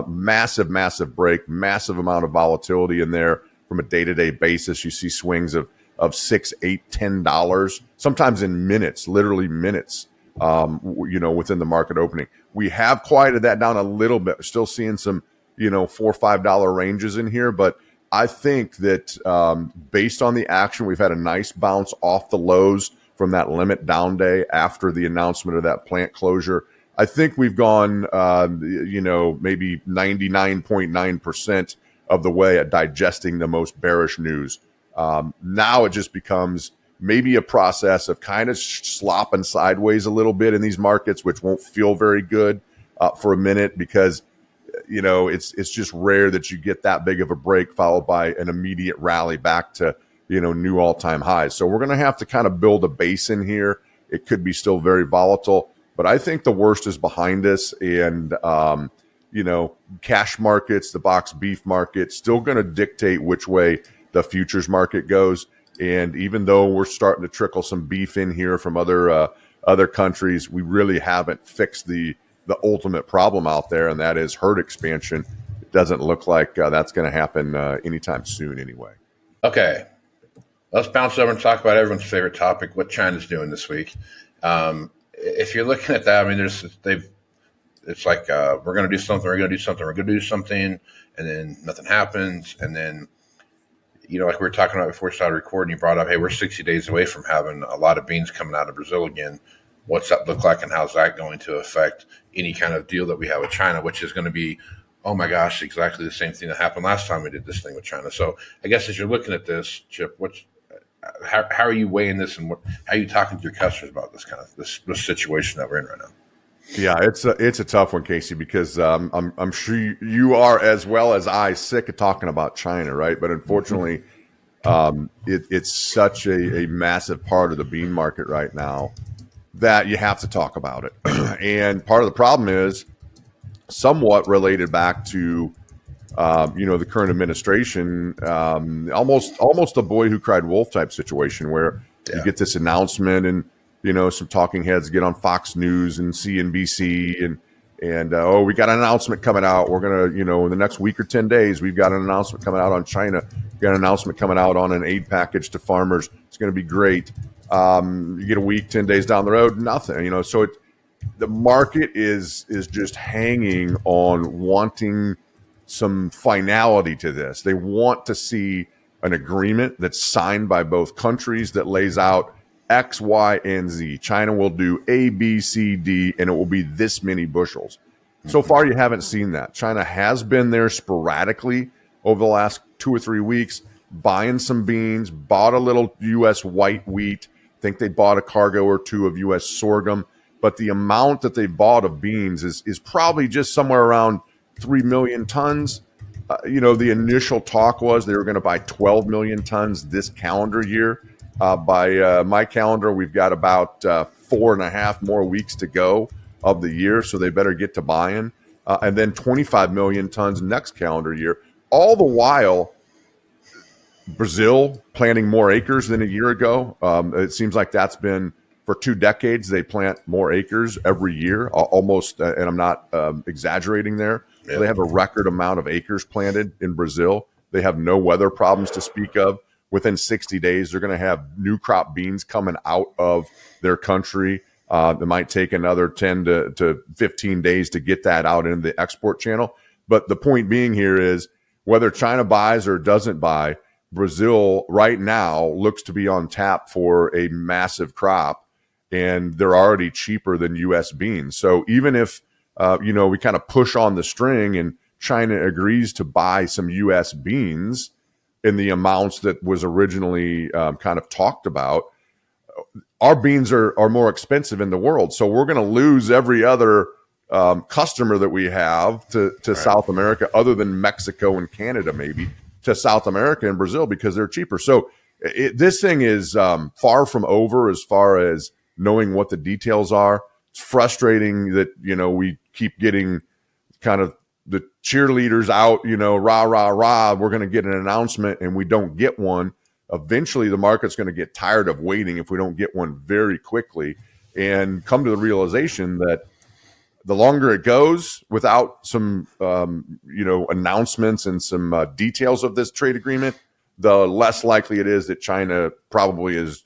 Massive break, massive amount of volatility in there from a day-to-day basis. You see swings of $6, $8, $10, sometimes in minutes, literally minutes, within the market opening. We have quieted that down a little bit. We're still seeing some, $4 or $5 ranges in here, but I think that based on the action, we've had a nice bounce off the lows from that limit down day after the announcement of that plant closure. I think we've gone, maybe 99.9% of the way at digesting the most bearish news. Now it just becomes maybe a process of kind of slopping sideways a little bit in these markets, which won't feel very good for a minute because, it's just rare that you get that big of a break followed by an immediate rally back to, new all-time highs. So we're going to have to kind of build a base in here. It could be still very volatile, but I think the worst is behind us. And, cash markets, the box beef market, still going to dictate which way the futures market goes. And even though we're starting to trickle some beef in here from other countries, we really haven't fixed the ultimate problem out there, and that is herd expansion. It doesn't look like that's going to happen anytime soon anyway. Okay. Let's bounce over and talk about everyone's favorite topic, what China's doing this week. If you're looking at that, I mean, it's like we're going to do something, we're going to do something, we're going to do something, and then nothing happens. And then, like we were talking about before we started recording, you brought up, hey, we're 60 days away from having a lot of beans coming out of Brazil again. what's that look like, and how's that going to affect any kind of deal that we have with China, which is going to be, oh my gosh, exactly the same thing that happened last time we did this thing with China. So I guess as you're looking at this, Chip, how are you weighing this, and how are you talking to your customers about this situation that we're in right now? Yeah, it's a tough one, Casey, because I'm sure you are, as well as I, sick of talking about China, right? But unfortunately, it's such a massive part of the bean market right now that you have to talk about it. And part of the problem is somewhat related back to the current administration, almost a boy who cried wolf type situation where you get this announcement and some talking heads get on Fox News and CNBC and we got an announcement coming out. We're gonna in the next week or 10 days we've got an announcement coming out on China. We got an announcement coming out on an aid package to farmers. It's going to be great. You get a week, 10 days down the road, nothing. So the market is just hanging on wanting some finality to this. They want to see an agreement that's signed by both countries that lays out X, Y, and Z. China will do A, B, C, D, and it will be this many bushels. So far, you haven't seen that. China has been there sporadically over the last 2 or 3 weeks, buying some beans, bought a little U.S. white wheat. I think they bought a cargo or two of U.S. sorghum. But the amount that they bought of beans is probably just somewhere around 3 million tons. The initial talk was they were going to buy 12 million tons this calendar year. By my calendar, we've got about 4.5 more weeks to go of the year, so they better get to buying. And then 25 million tons next calendar year. All the while, Brazil planting more acres than a year ago. It seems like that's been for 2 decades. They plant more acres every year, almost, and I'm not exaggerating there. Yeah. They have a record amount of acres planted in Brazil. They have no weather problems to speak of. Within 60 days, they're going to have new crop beans coming out of their country. It might take another 10 to 15 days to get that out into the export channel. But the point being here is whether China buys or doesn't buy, Brazil right now looks to be on tap for a massive crop, and they're already cheaper than U.S. beans. So even if, we kind of push on the string and China agrees to buy some U.S. beans in the amounts that was originally kind of talked about, our beans are more expensive in the world. So we're going to lose every other customer that we have to right. South America, other than Mexico and Canada, maybe, to South America and Brazil because they're cheaper. So this thing is far from over as far as knowing what the details are. It's frustrating that, we keep getting kind of the cheerleaders out, rah, rah, rah, we're going to get an announcement and we don't get one. Eventually the market's going to get tired of waiting if we don't get one very quickly and come to the realization that the longer it goes without some, announcements and some details of this trade agreement, the less likely it is that China probably is,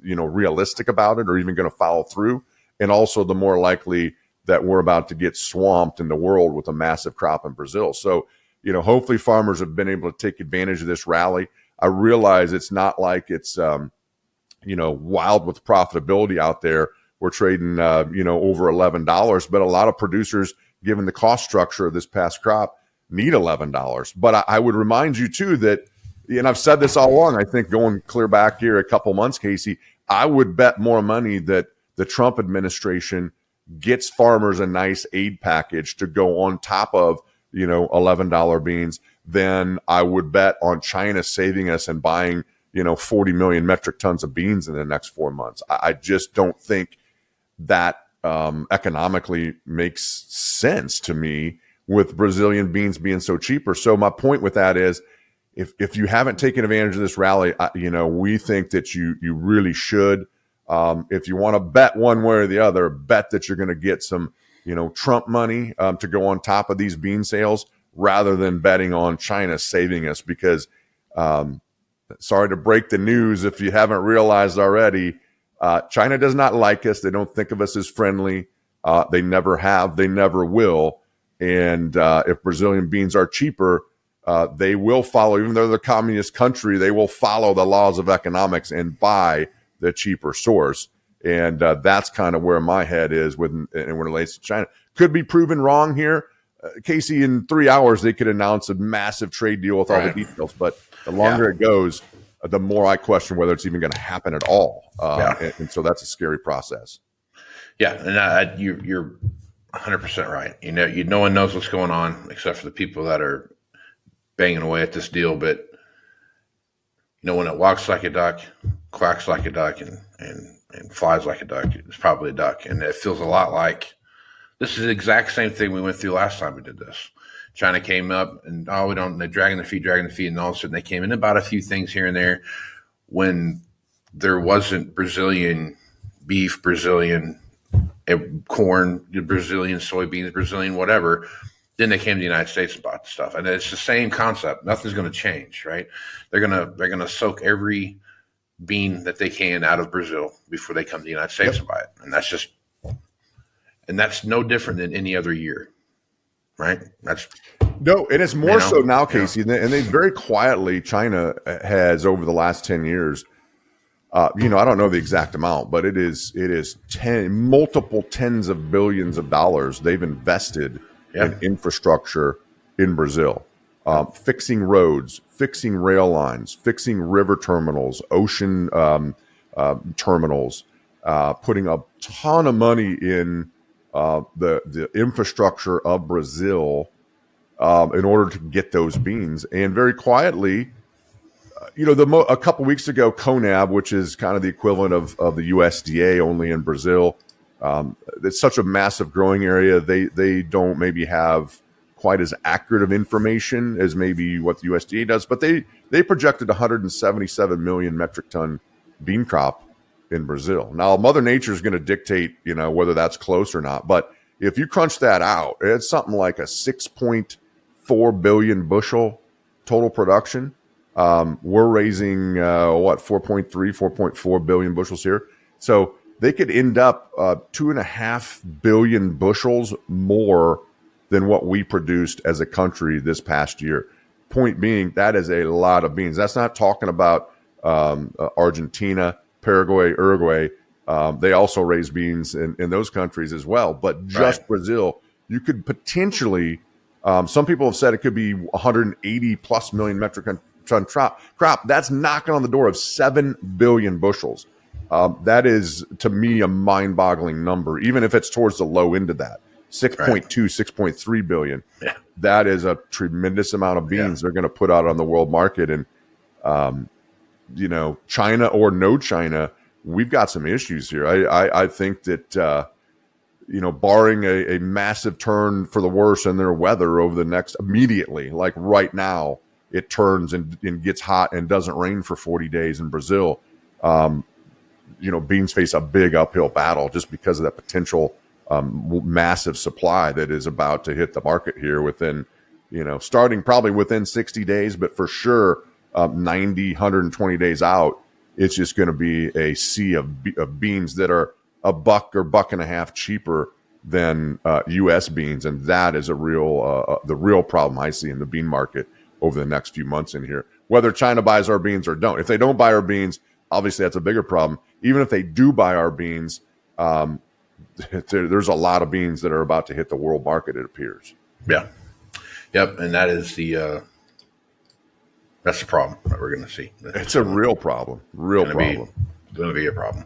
realistic about it or even going to follow through. And also the more likely that we're about to get swamped in the world with a massive crop in Brazil. So, hopefully farmers have been able to take advantage of this rally. I realize it's not like it's, wild with profitability out there. We're trading, over $11, but a lot of producers, given the cost structure of this past crop, need $11. But I would remind you too that, and I've said this all along, I think going clear back here a couple months, Casey, I would bet more money that the Trump administration gets farmers a nice aid package to go on top of, $11 beans than I would bet on China saving us and buying, 40 million metric tons of beans in the next 4 months. I just don't think that economically makes sense to me with Brazilian beans being so cheaper. So my point with that is if you haven't taken advantage of this rally, we think that you really should. If you want to bet one way or the other, bet that you're going to get some, Trump money to go on top of these bean sales rather than betting on China saving us because, sorry to break the news if you haven't realized already, China does not like us. They don't think of us as friendly. They never have. They never will. And if Brazilian beans are cheaper, they will follow, even though they're a communist country, they will follow the laws of economics and buy the cheaper source. And that's kind of where my head is when it relates to China. Could be proven wrong here. Casey, in 3 hours, they could announce a massive trade deal with all the details. But the longer it goes, the more I question whether it's even going to happen at all. And so that's a scary process. Yeah, and you're 100% right. No one knows what's going on except for the people that are banging away at this deal. But when it walks like a duck, quacks like a duck, and flies like a duck, it's probably a duck. And it feels a lot like this is the exact same thing we went through last time we did this. China came up and they're dragging the feet, and all of a sudden they came in about a few things here and there when there wasn't Brazilian beef, Brazilian corn, Brazilian soybeans, Brazilian whatever. Then they came to the United States and bought the stuff, and it's the same concept. Nothing's going to change, right? They're gonna soak every bean that they can out of Brazil before they come to the United States and buy it, and that's no different than any other year, right? No, and it's more so now, Casey, and they very quietly, China has over the last 10 years. I don't know the exact amount, but it is multiple tens of billions of dollars they've invested in infrastructure in Brazil, fixing roads, fixing rail lines, fixing river terminals, ocean terminals, putting a ton of money in the infrastructure of Brazil in order to get those beans. And very quietly, a couple weeks ago, CONAB, which is kind of the equivalent of the USDA only in Brazil, it's such a massive growing area. They don't maybe have quite as accurate of information as maybe what the USDA does, but they projected 177 million metric ton bean crop in Brazil. Now, Mother Nature is going to dictate, whether that's close or not. But if you crunch that out, it's something like a 6.4 billion bushel total production. We're raising 4.4 billion bushels here. So they could end up 2.5 billion bushels more than what we produced as a country this past year. Point being, that is a lot of beans. That's not talking about Argentina, Paraguay, Uruguay. They also raise beans in those countries as well. But just Brazil, you could potentially, some people have said it could be 180 plus million metric ton crop. That's knocking on the door of 7 billion bushels. That is, to me, a mind-boggling number, even if it's towards the low end of that. 6.2, 6.3 billion. Yeah. That is a tremendous amount of beans they're going to put out on the world market. And, China or no China, we've got some issues here. I think that, barring a massive turn for the worse in their weather over the next immediately, like right now, it turns and gets hot and doesn't rain for 40 days in Brazil. Beans face a big uphill battle just because of that potential massive supply that is about to hit the market here within, starting probably within 60 days, but for sure 90, 120 days out, it's just going to be a sea of beans that are $1 or $1.50 cheaper than U.S. beans, and that is the real problem I see in the bean market over the next few months in here. Whether China buys our beans or don't. If they don't buy our beans, obviously that's a bigger problem. Even if they do buy our beans, there's a lot of beans that are about to hit the world market, it appears. Yeah. Yep. And that is that's the problem that we're going to see. It's a real problem. It's going to be a problem.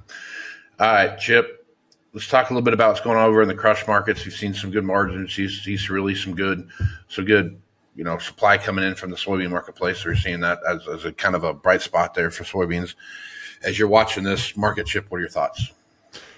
All right, Chip, let's talk a little bit about what's going on over in the crush markets. You've seen some good margins. You see really some good, supply coming in from the soybean marketplace. We're seeing that as a kind of a bright spot there for soybeans. As you're watching this market, Chip, what are your thoughts?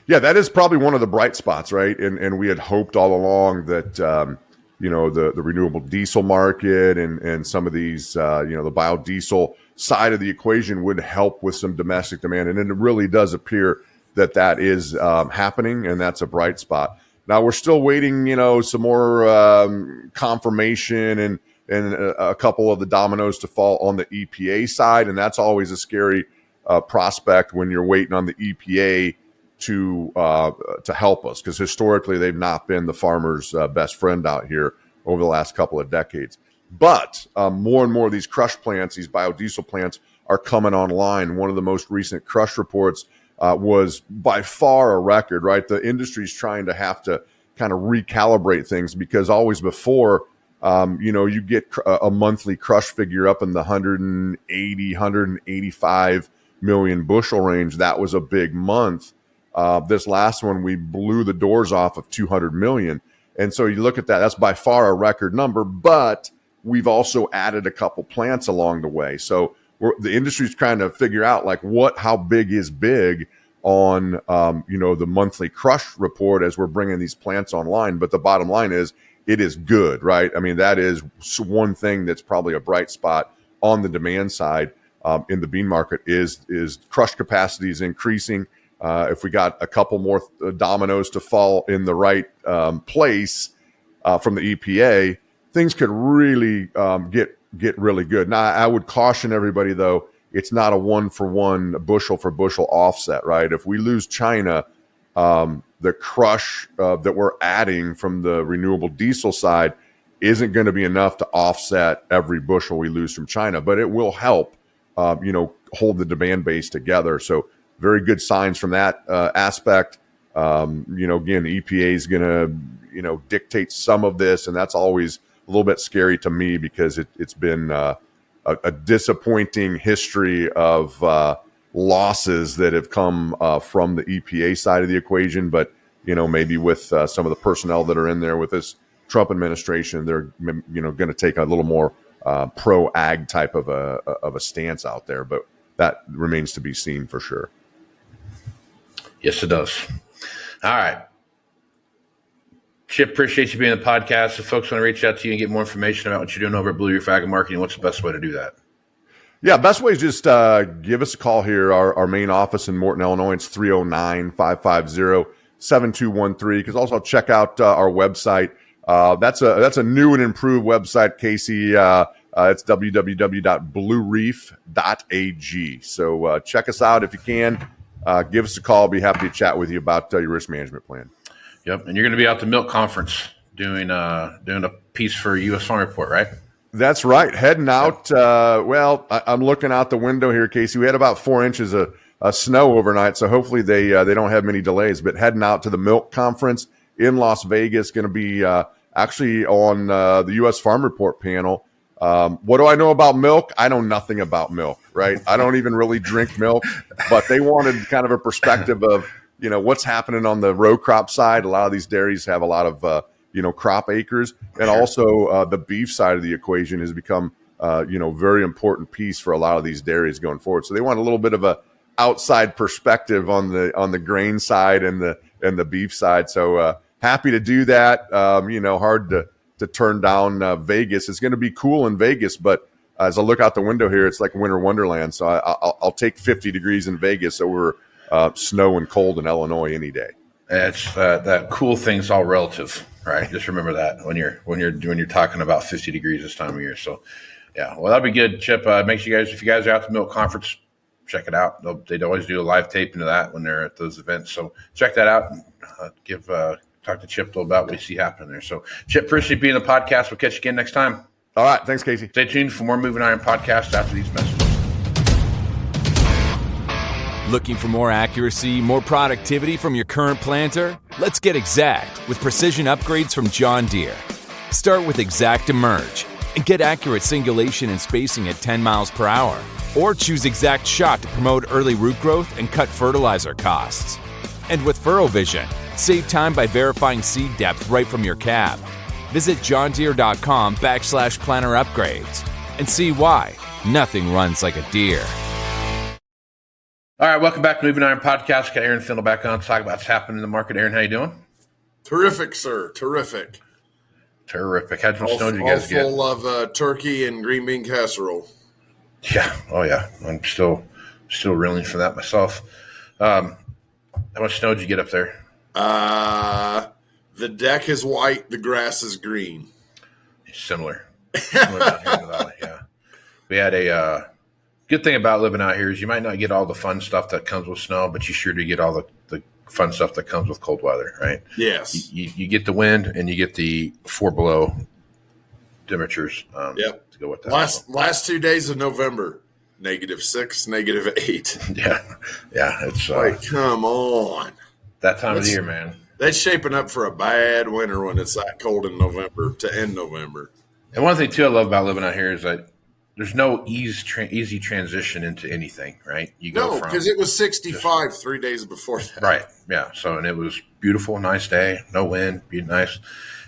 Yeah, that is probably one of the bright spots, right? And we had hoped all along that, the renewable diesel market and some of these, the biodiesel side of the equation would help with some domestic demand. And it really does appear that is happening, and that's a bright spot. Now we're still waiting, some more confirmation and a couple of the dominoes to fall on the EPA side, and that's always a scary prospect when you're waiting on the EPA to help us, because historically they've not been the farmer's best friend out here over the last couple of decades. But more and more of these crush plants, these biodiesel plants, are coming online. One of the most recent crush reports was by far a record, right? The industry's trying to have to kind of recalibrate things because always before, you get a monthly crush figure up in the 180, 185 million bushel range. That was a big month. This last one, we blew the doors off of 200 million. And so you look at that, that's by far a record number, but we've also added a couple plants along the way. So the industry's trying to figure out like how big is big on, the monthly crush report as we're bringing these plants online. But the bottom line is it is good, right? I mean, that is one thing that's probably a bright spot on the demand side in the bean market is crush capacity is increasing. If we got a couple more dominoes to fall in the right place from the EPA, things could really get really good. Now, I would caution everybody, though, it's not a one-for-one, bushel for bushel offset, right? If we lose China, the crush that we're adding from the renewable diesel side isn't going to be enough to offset every bushel we lose from China, but it will help, hold the demand base together. So very good signs from that aspect. Again, the EPA is going to, dictate some of this, and that's always a little bit scary to me because it's been a disappointing history of losses that have come from the EPA side of the equation. But, maybe with some of the personnel that are in there with this Trump administration, they're, going to take a little more pro-ag type of a stance out there. But that remains to be seen for sure. Yes, it does. All right. Chip, appreciate you being on the podcast. If folks want to reach out to you and get more information about what you're doing over at Blue Reef Ag Marketing, what's the best way to do that? Yeah, best way is just give us a call here. Our main office in Morton, Illinois, it's 309-550-7213. You can also check out our website. That's a new and improved website, Casey. It's www.bluereef.ag. So check us out if you can. Give us a call. Be happy to chat with you about your risk management plan. Yep, and you're going to be out the Milk Conference doing a piece for U.S. Farm Report, right? That's right. Heading out. I'm looking out the window here, Casey. We had about 4 inches of snow overnight, so hopefully they don't have many delays. But heading out to the Milk Conference in Las Vegas, going to be actually on the U.S. Farm Report panel. What do I know about milk? I know nothing about milk, right? I don't even really drink milk, but they wanted kind of a perspective of, what's happening on the row crop side. A lot of these dairies have a lot of, crop acres, and also the beef side of the equation has become, very important piece for a lot of these dairies going forward. So they want a little bit of a outside perspective on the grain side and the beef side. So happy to do that. Hard to turn down Vegas. It's going to be cool in Vegas, but as I look out the window here, it's like winter wonderland. So I'll take 50 degrees in Vegas over snow and cold in Illinois any day. It's that cool thing's all relative, right? Just remember that when you're talking about 50 degrees this time of year. So, yeah, well, that'll be good, Chip. Make sure if you guys are at the Milk Conference, check it out. They'd always do a live taping of that when they're at those events. So check that out and talk to Chip a little about what you see happening there. So, Chip, appreciate you being on the podcast. We'll catch you again next time. All right. Thanks, Casey. Stay tuned for more Moving Iron podcasts after these messages. Looking for more accuracy, more productivity from your current planter? Let's get exact with precision upgrades from John Deere. Start with Exact Emerge and get accurate singulation and spacing at 10 miles per hour. Or choose Exact Shot to promote early root growth and cut fertilizer costs. And with Furrow Vision, save time by verifying seed depth right from your cab. Visit johndeere.com/planner upgrades and see why nothing runs like a deer. All right, welcome back to Moving Iron Podcast. Got Aaron Findle back on to talk about what's happening in the market. Aaron, how you doing? Terrific, sir. Terrific. Terrific. How much snow did you guys get? Full of turkey and green bean casserole. Yeah. Oh, yeah. I'm still reeling from that myself. How much snow did you get up there? The deck is white. The grass is green. Similar down here in the valley, yeah. We had a good thing about living out here is you might not get all the fun stuff that comes with snow, but you sure do get all the fun stuff that comes with cold weather, right? Yes. You get the wind and you get the 4 below temperatures to go with that. Last 2 days of November, -6, -8. Yeah. It's Like, come on. that time of the year, man. That's shaping up for a bad winter when it's that cold in November to end November. And one thing too I love about living out here is that there's no easy transition into anything, right? You go No, from because it was 65 3 days before that. right, yeah. So and it was beautiful, nice day, no wind, be nice.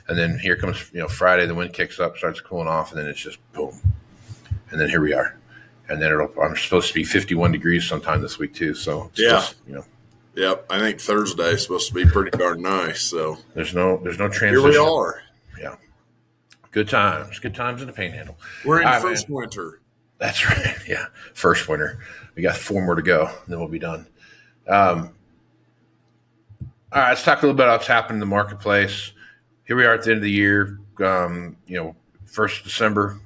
And then here comes Friday, the wind kicks up, starts cooling off, and then it's just boom. And then here we are, and then I'm supposed to be 51 degrees sometime this week too. So it's just, Yep, I think Thursday is supposed to be pretty darn nice. So there's no transition. here we are. Yeah, good times in the Panhandle. We're in All right, first man. winter. That's right. Yeah, first winter. We got 4 more to go, then we'll be done. All right, let's talk a little bit about what's happened in the marketplace. Here we are at the end of the year. 1st December.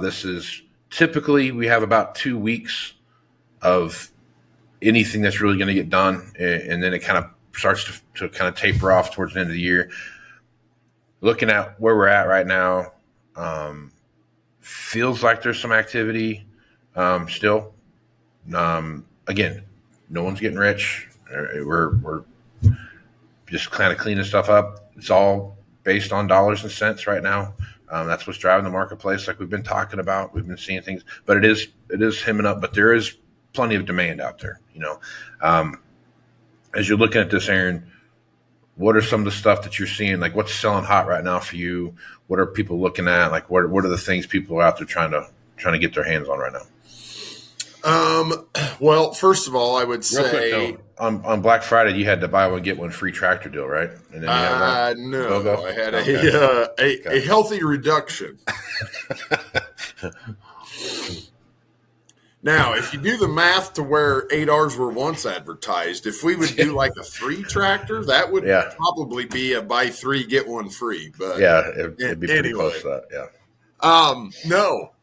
This is typically we have about 2 weeks of anything that's really going to get done, and then it kind of starts to kind of taper off towards the end of the year. Looking at where we're at right now, feels like there's some activity still. Again, no one's getting rich. We're just kind of cleaning stuff up. It's all based on dollars and cents right now. That's what's driving the marketplace, like we've been talking about. We've been seeing things, but it is hemming up. But there is plenty of demand out there. As you're looking at this, Aaron, what are some of the stuff that you're seeing? Like, what's selling hot right now for you? What are people looking at? Like, what are the things people are out there trying to get their hands on right now? Well, first of all, I would Real quick, say though, on Black Friday you had the buy one get one free tractor deal, right? And then you had no, Go-go? I had Okay. a healthy reduction. Now, if you do the math to where 8Rs were once advertised, if we would do like a 3 tractor, that would probably be a buy 3 get 1 free. But yeah, it'd be pretty close to that. Yeah. No.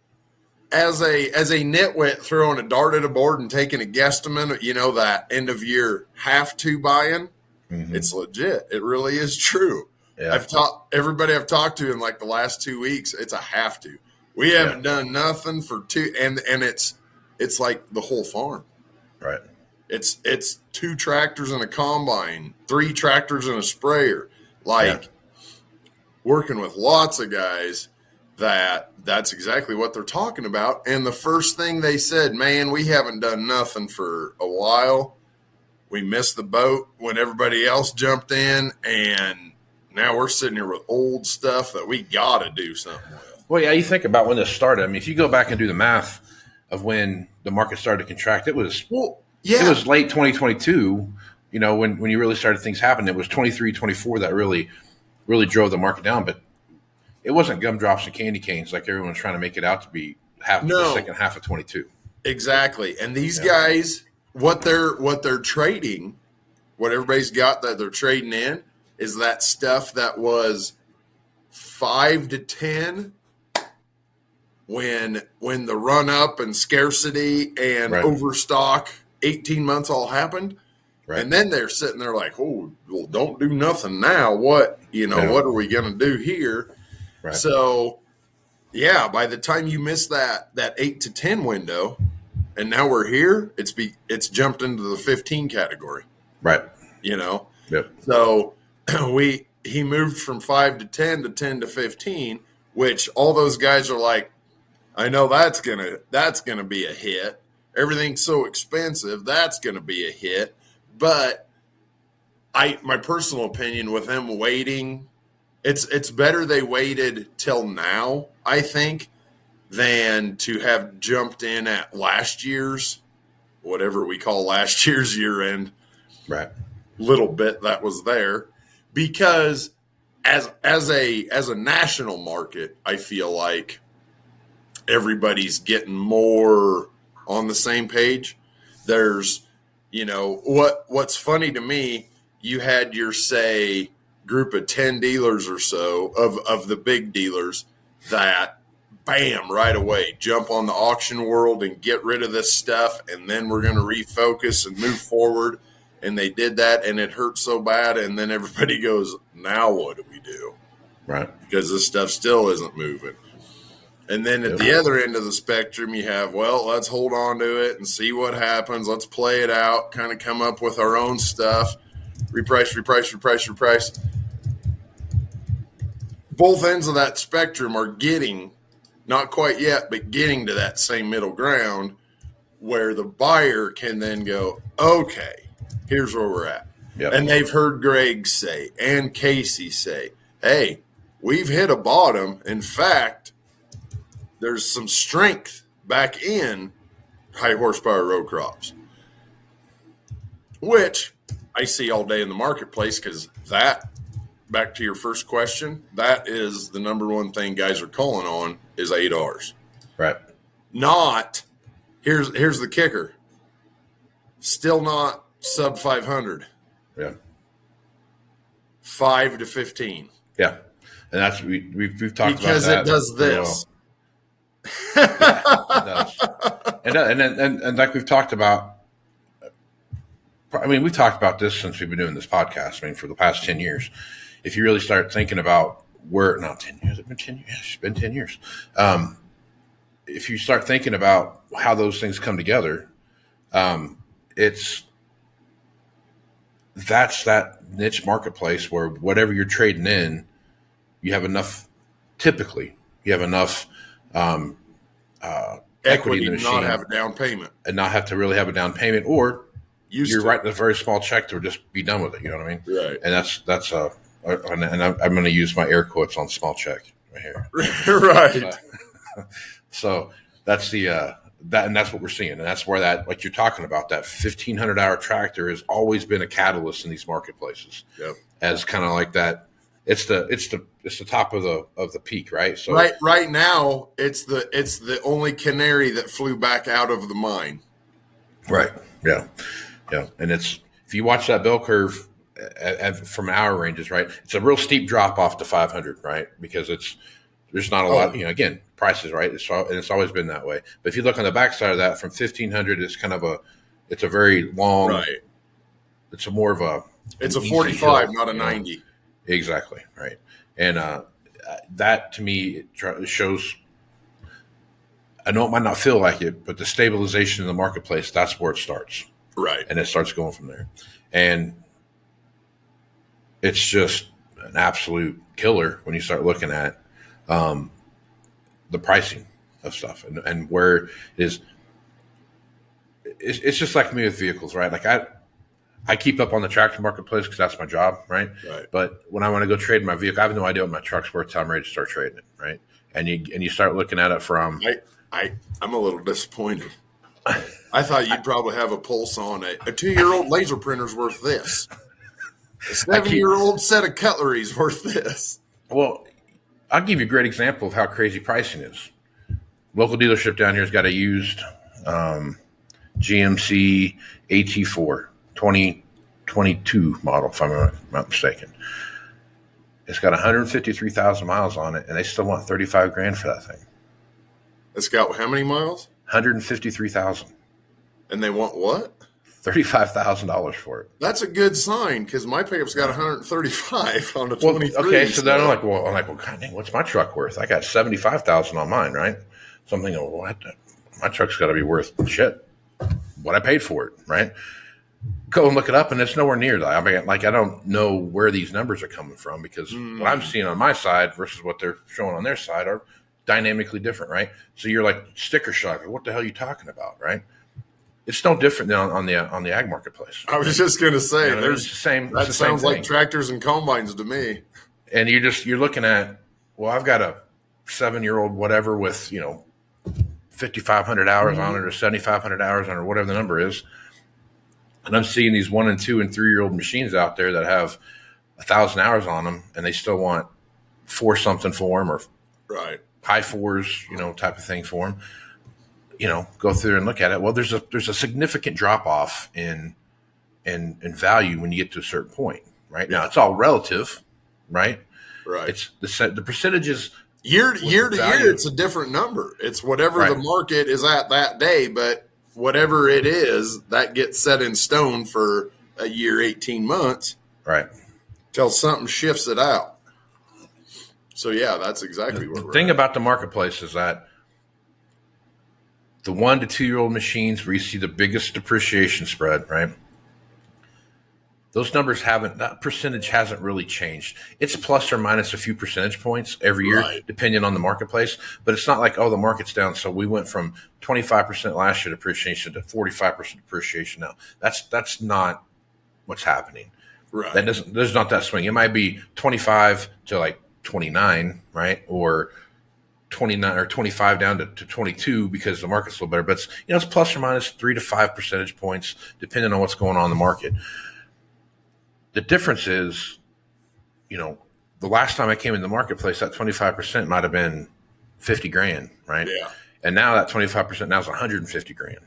As a nitwit throwing a dart at a board and taking a guesstimate, that end of year have to buy-in, it's legit. It really is true. Yeah. Everybody I've talked to in like the last 2 weeks, it's a have to. We haven't done nothing for 2, and it's like the whole farm. Right. It's 2 tractors and a combine, 3 tractors and a sprayer. Working with lots of guys that's exactly what they're talking about. And the first thing they said, man, we haven't done nothing for a while. We missed the boat when everybody else jumped in, and now we're sitting here with old stuff that we got to do something with. Well, yeah, you think about when this started. I mean, if you go back and do the math of when the market started to contract, it was late 2022, when you really started things happening. It was 23, 24 that really drove the market down. But it wasn't gumdrops and candy canes like everyone's trying to make it out to be the second half of 22. Exactly. And these guys, what they're trading, what everybody's got that they're trading in is that stuff that was 5 to 10 when the run up and scarcity and overstock 18 months all happened. Right. And then they're sitting there like, oh, well, don't do nothing now. What are we going to do here? Right. So, by the time you miss that 8 to 10 window, and now we're here, it's jumped into the 15 category. Right. Yep. So he moved from 5 to 10 to 10 to 15, which all those guys are like, I know that's gonna be a hit. Everything's so expensive, that's gonna be a hit. But my personal opinion with them waiting, it's better they waited till now, I think, than to have jumped in at last year's, whatever we call last year's year end. Right. Little bit that was there. Because as a national market, I feel like everybody's getting more on the same page. There's, what's funny to me, you had your, say, group of 10 dealers or so of the big dealers that, bam, right away, jump on the auction world and get rid of this stuff, and then we're going to refocus and move forward. And they did that, and it hurt so bad, and then everybody goes, now what do we do? Right. Because this stuff still isn't moving. And then at the other end of the spectrum, you have, well, let's hold on to it and see what happens. Let's play it out, kind of come up with our own stuff. Reprice. Both ends of that spectrum are getting, not quite yet, but getting to that same middle ground where the buyer can then go, okay, here's where we're at. Yep. And they've heard Greg say and Casey say, hey, we've hit a bottom. In fact, there's some strength back in high horsepower row crops, which I see all day in the marketplace, because that, back to your first question, that is the number one thing guys are calling on is 8Rs. Right. Not, here's the kicker, still not sub 500. Yeah. 5 to 15. Yeah. And that's, we've talked because about that. Because it does this. Yeah, it does. And like we've talked about, I mean, we've talked about this since we've been doing this podcast. I mean, for the past 10 years, if you really start thinking about not 10 years, it's been 10 years. It's been 10 years. If you start thinking about how those things come together, that's that niche marketplace where whatever you're trading in, you have enough, typically, you have enough equity in the machine. Not have a down payment. And not have to really have a down payment, or you're writing a very small check to just be done with it. You know what I mean? Right. And and I'm going to use my air quotes on small check right here. Right. So that's that's what we're seeing. And that's where that, like you're talking about, that 1,500-hour tractor has always been a catalyst in these marketplaces. Yep. As kind of like that. It's the top of the peak, right? So right now it's the only canary that flew back out of the mine. Right. Yeah. Yeah. And if you watch that bell curve from our ranges, right, it's a real steep drop off to 500, right? Because there's not a lot, again, prices, right? It's always been that way. But if you look on the backside of that, from 1,500, it's a very long, right. It's a 45, not a 90. Exactly. Right. And that to me shows, I know it might not feel like it, but the stabilization in the marketplace, that's where it starts. Right. And it starts going from there. And it's just an absolute killer when you start looking at the pricing of stuff and where it is. It's just like me with vehicles, right? Like I keep up on the tractor marketplace because that's my job, right? Right. But when I want to go trade my vehicle, I have no idea what my truck's worth till I'm ready to start trading it, right? And you start looking at it from. I'm a little disappointed. I thought you'd probably have a pulse on it. A 2-year-old laser printer's worth this. A 7-year-old set of cutlery's worth this. Well, I'll give you a great example of how crazy pricing is. Local dealership down here has got a used GMC AT4 2022 model, if I'm not mistaken. It's got 153,000 miles on it, and they still want $35,000 for that thing. It's got how many miles? 153,000. And they want what? $35,000 for it. That's a good sign, because my pickup's got 135 on the 23. Okay, so then I'm like, well, God dang, what's my truck worth? I got 75,000 on mine, right? So I'm thinking, well, my truck's got to be worth shit. What I paid for it, right? Go and look it up, and it's nowhere near that. I mean, like, I don't know where these numbers are coming from, because what I'm seeing on my side versus what they're showing on their side are dynamically different, right? So you're like sticker shock. What the hell are you talking about, right? It's no different than on the ag marketplace. I was just going to say, there's the same. That sounds like tractors and combines to me. And you're looking at, well, I've got a 7-year-old whatever with 5,500 hours on it or 7,500 hours on it or whatever the number is. And I'm seeing these 1 and 2 and 3-year-old machines out there that have 1,000 hours on them, and they still want 4 something for them, or right high 4s, type of thing for them. Go through and look at it. Well, there's a significant drop off in value when you get to a certain point, right? Now it's all relative, right? Right. It's the percentages year to year. It's a different number. It's whatever the market is at that day, but whatever it is, that gets set in stone for a year, 18 months, right? Till something shifts it out. So yeah, that's exactly where The we're thing at. about the marketplace is that the 1 to 2 year old machines where you see the biggest depreciation spread, right? Those numbers that percentage hasn't really changed. It's plus or minus a few percentage points every year, Right. depending on the marketplace. But it's not like, oh, the market's down. So we went from 25% last year depreciation to 45% depreciation now. That's not what's happening. Right. There's not that swing. It might be 25 to like 29, right? Or 29 or 25 down to 22 because the market's a little better. But it's plus or minus 3 to 5 percentage points depending on what's going on in the market. The difference is, the last time I came in the marketplace, that 25% might have been 50 grand, right? Yeah. And now that 25% now is 150 grand.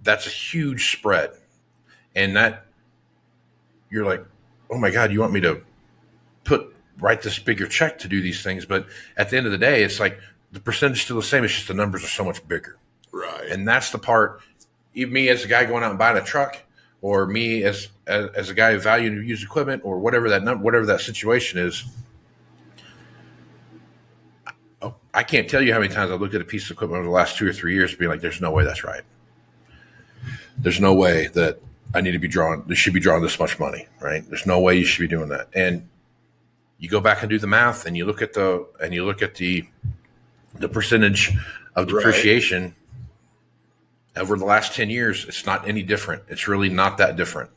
That's a huge spread. And that you're like, oh my God, you want me to write this bigger check to do these things? But at the end of the day, it's like the percentage is still the same. It's just the numbers are so much bigger. Right. And that's the part, even me as a guy going out and buying a truck, or me as a guy who values used equipment, or whatever that situation is. I can't tell you how many times I've looked at a piece of equipment over the last 2 or 3 years, being like, "There's no way that's right. There's no way that I need to be drawing. This should be drawing this much money, right? There's no way you should be doing that." And you go back and do the math, and you look at the percentage of depreciation over the last 10 years. It's not any different. It's really not that different.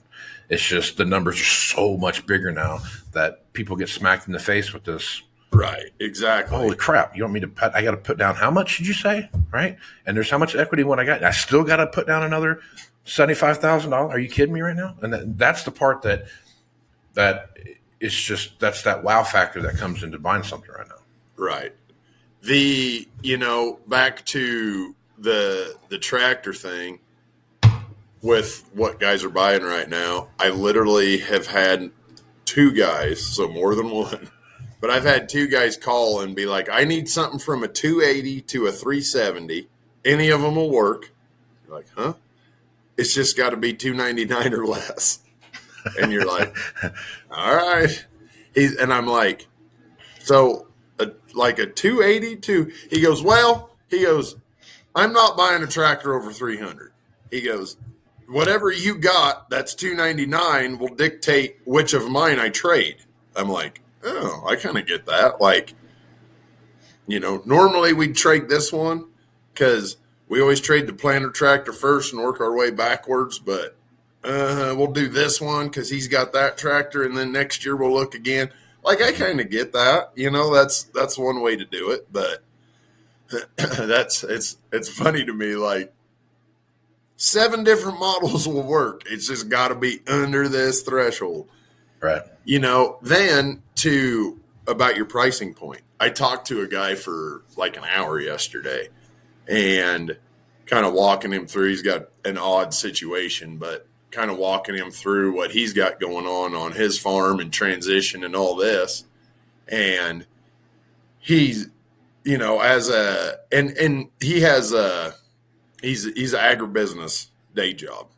It's just the numbers are so much bigger now that people get smacked in the face with this. Right. Exactly. Holy crap! You want me to I got to put down how much did you say? Right? And there's how much equity what I got. I still got to put down another $75,000. Are you kidding me right now? And that's the part that it's just, that's that wow factor that comes into buying something right now. Right. Back to the tractor thing with what guys are buying right now. I literally have had 2 guys, so more than one, but I've had 2 guys call and be like, I need something from a 280 to a 370. Any of them will work. You're like, huh? It's just got to be 299 or less. And you're like, all right. And I'm like, so like a 282. He goes, I'm not buying a tractor over 300. He goes, whatever you got, that's 299 will dictate which of mine I trade. I'm like, oh, I kind of get that. Like, normally we'd trade this one because we always trade the planter tractor first and work our way backwards. But we'll do this one because he's got that tractor, and then next year we'll look again. Like, I kind of get that. That's one way to do it. But it's funny to me. Like, 7 different models will work. It's just got to be under this threshold. Right. Then about your pricing point. I talked to a guy for like an hour yesterday and kind of walking him through. He's got an odd situation, but kind of walking him through what he's got going on his farm and transition and all this. And he's, he's an agribusiness day job,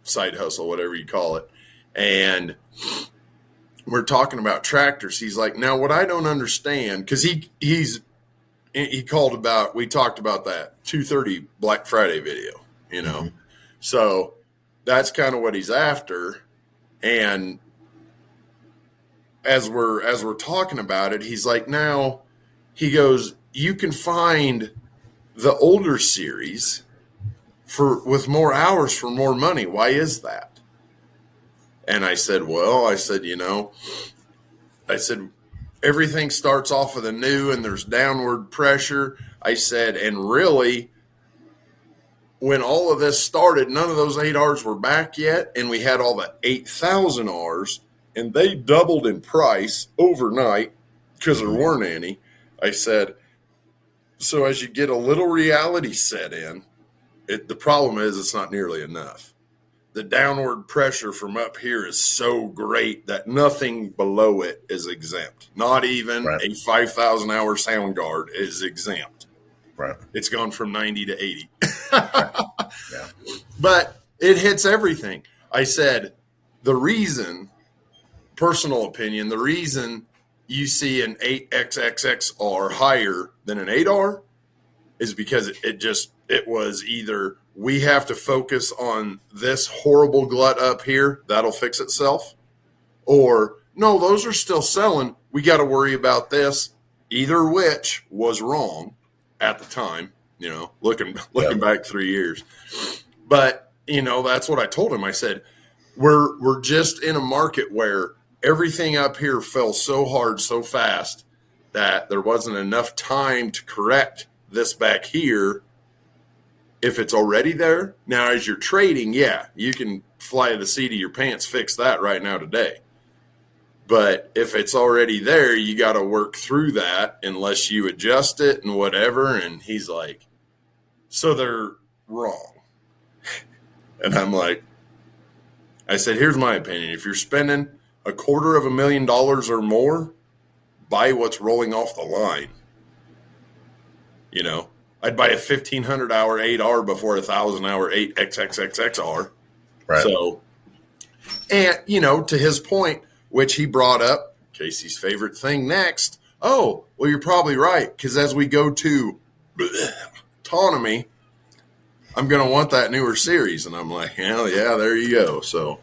side hustle, whatever you call it. And we're talking about tractors. He's like, now what I don't understand, because he called about, we talked about that 2:30 Black Friday video, Mm-hmm. So that's kind of what he's after. And as we're talking about it, he's like, now he goes, you can find the older series with more hours for more money. Why is that? And I said, everything starts off with a new and there's downward pressure. I said, and really, when all of this started, none of those 8Rs were back yet. And we had all the 8,000 Rs and they doubled in price overnight because there weren't any. I said, so as you get a little reality set in, the problem is it's not nearly enough. The downward pressure from up here is so great that nothing below it is exempt. Not even a 5,000 hour sound guard is exempt. Right. It's gone from 90 to 80. Yeah. But it hits everything. I said, personal opinion, the reason you see an 8XXXR higher than an 8R is because it was either we have to focus on this horrible glut up here, that'll fix itself, or no, those are still selling. We got to worry about this. Either which was wrong at the time, looking back 3 years. But, that's what I told him. I said, we're just in a market where everything up here fell so hard, so fast that there wasn't enough time to correct this back here. If it's already there, now as you're trading, yeah, you can fly the seat of your pants, fix that right now today. But if it's already there, you got to work through that unless you adjust it and whatever. And he's like, so they're wrong. And I'm like, I said, here's my opinion. If you're spending $250,000 or more, buy what's rolling off the line. I'd buy a 1,500-hour 8R before a 1,000-hour 8XXXXR. Right. So, and, to his point, which he brought up, Casey's favorite thing next. Oh, well, you're probably right, because as we go to autonomy, I'm going to want that newer series. And I'm like, hell yeah, there you go. So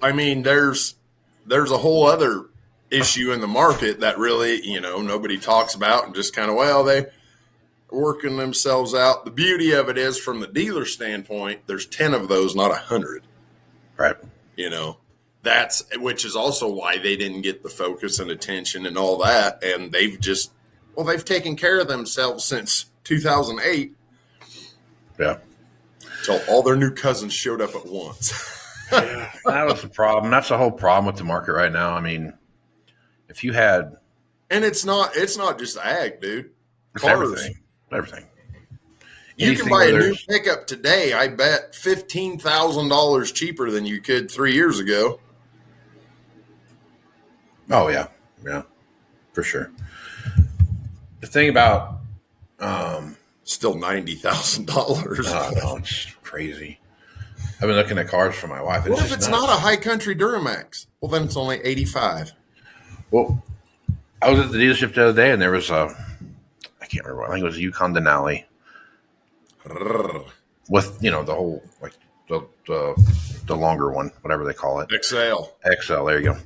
I mean, there's a whole other issue in the market that really, nobody talks about, and just kind of, they're working themselves out. The beauty of it is, from the dealer standpoint, there's 10 of those, not 100. Right. Which is also why they didn't get the focus and attention and all that. And they've taken care of themselves since 2008. Yeah. So all their new cousins showed up at once. Yeah, that was the problem. That's the whole problem with the market right now. I mean, if you had, and it's not just ag, dude. it's Cars. everything. You can buy a new pickup today, I bet $15,000 cheaper than you could 3 years ago. Oh yeah, yeah, for sure. The thing about still $90,000. Oh, no, it's crazy. I've been looking at cars for my wife. What if it's not a high country Duramax? Well, then it's only $85,000. Well, I was at the dealership the other day, and there was I can't remember. I think it was a Yukon Denali with the whole the longer one, whatever they call it, XL. There you go.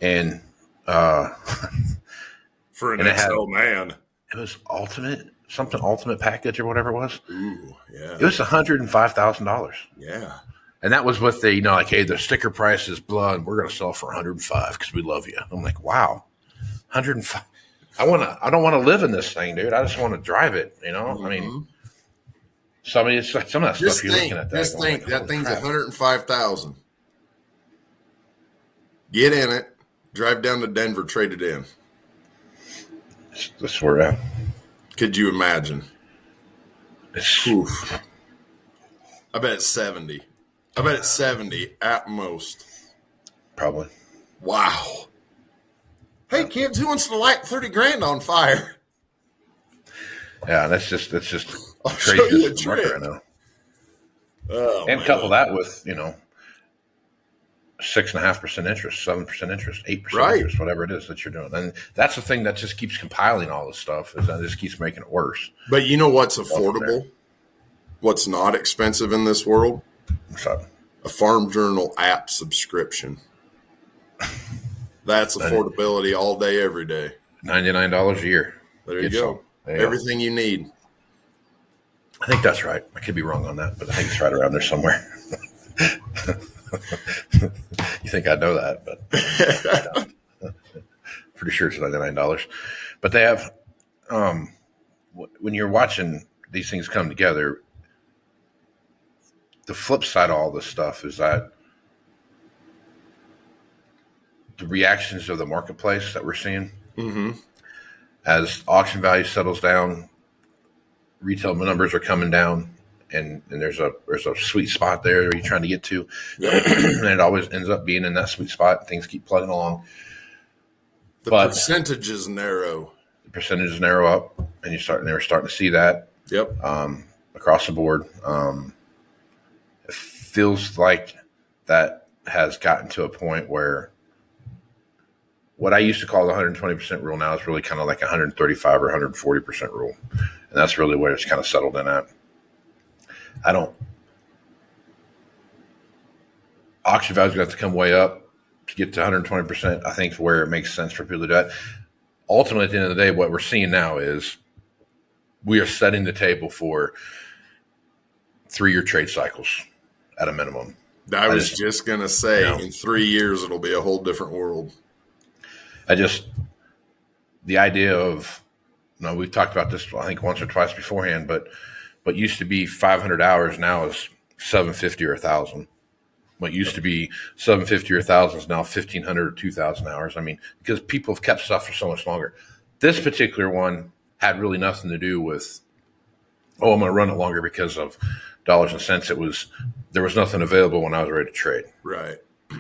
And for an and XL man, it was ultimate package or whatever it was. Ooh, yeah. It was $105,000. Yeah. And that was with the, hey, the sticker price is blood. We're going to sell for 105 because we love you. I'm like, wow, 105. I don't want to live in this thing, dude. I just want to drive it. Mm-hmm. I mean, it's like some of that stuff you're looking at. Just think that thing's $105,000. Get in it, drive down to Denver, trade it in. That's where we're at. Could you imagine? Oof. I bet it's 70. I bet it's 70 at most. Probably. Wow. Hey kids, who wants to light 30 grand on fire? Yeah, that's just I'll show you a crazy trick right now. Oh, and couple that with 6.5% interest, 7% interest, 8% interest, whatever it is that you're doing. And that's the thing that just keeps compiling all this stuff, is that it just keeps making it worse. But you know what's affordable? What's not expensive in this world? What's up? A Farm Journal app subscription. That's affordability all day, every day. $99 a year. There you go. Everything you need. I think that's right. I could be wrong on that, but I think it's right around there somewhere. You think I know that, but I don't. Pretty sure it's $99. But they have, when you're watching these things come together, the flip side of all this stuff is that the reactions of the marketplace that we're seeing, as auction value settles down, retail numbers are coming down, and there's a sweet spot there you're trying to get to, and it always ends up being in that sweet spot. And things keep plugging along. The percentages narrow. The percentages narrow up, and they're starting to see that. Yep. Across the board. It feels like that has gotten to a point where what I used to call the 120% rule now is really kind of like 135 or 140% rule. And that's really where it's kind of settled in at. Auction values got to come way up to get to 120%. I think where it makes sense for people to do that. Ultimately, at the end of the day, what we're seeing now is we are setting the table for 3-year trade cycles at a minimum. I was just going to say, in 3 years, it'll be a whole different world. The idea of, we've talked about this, I think, once or twice beforehand, but what used to be 500 hours now is 750 or 1,000. What used to be 750 or 1,000 is now 1,500 or 2,000 hours. I mean, because people have kept stuff for so much longer. This particular one had really nothing to do with, I'm going to run it longer because of dollars and cents. There was nothing available when I was ready to trade. Right.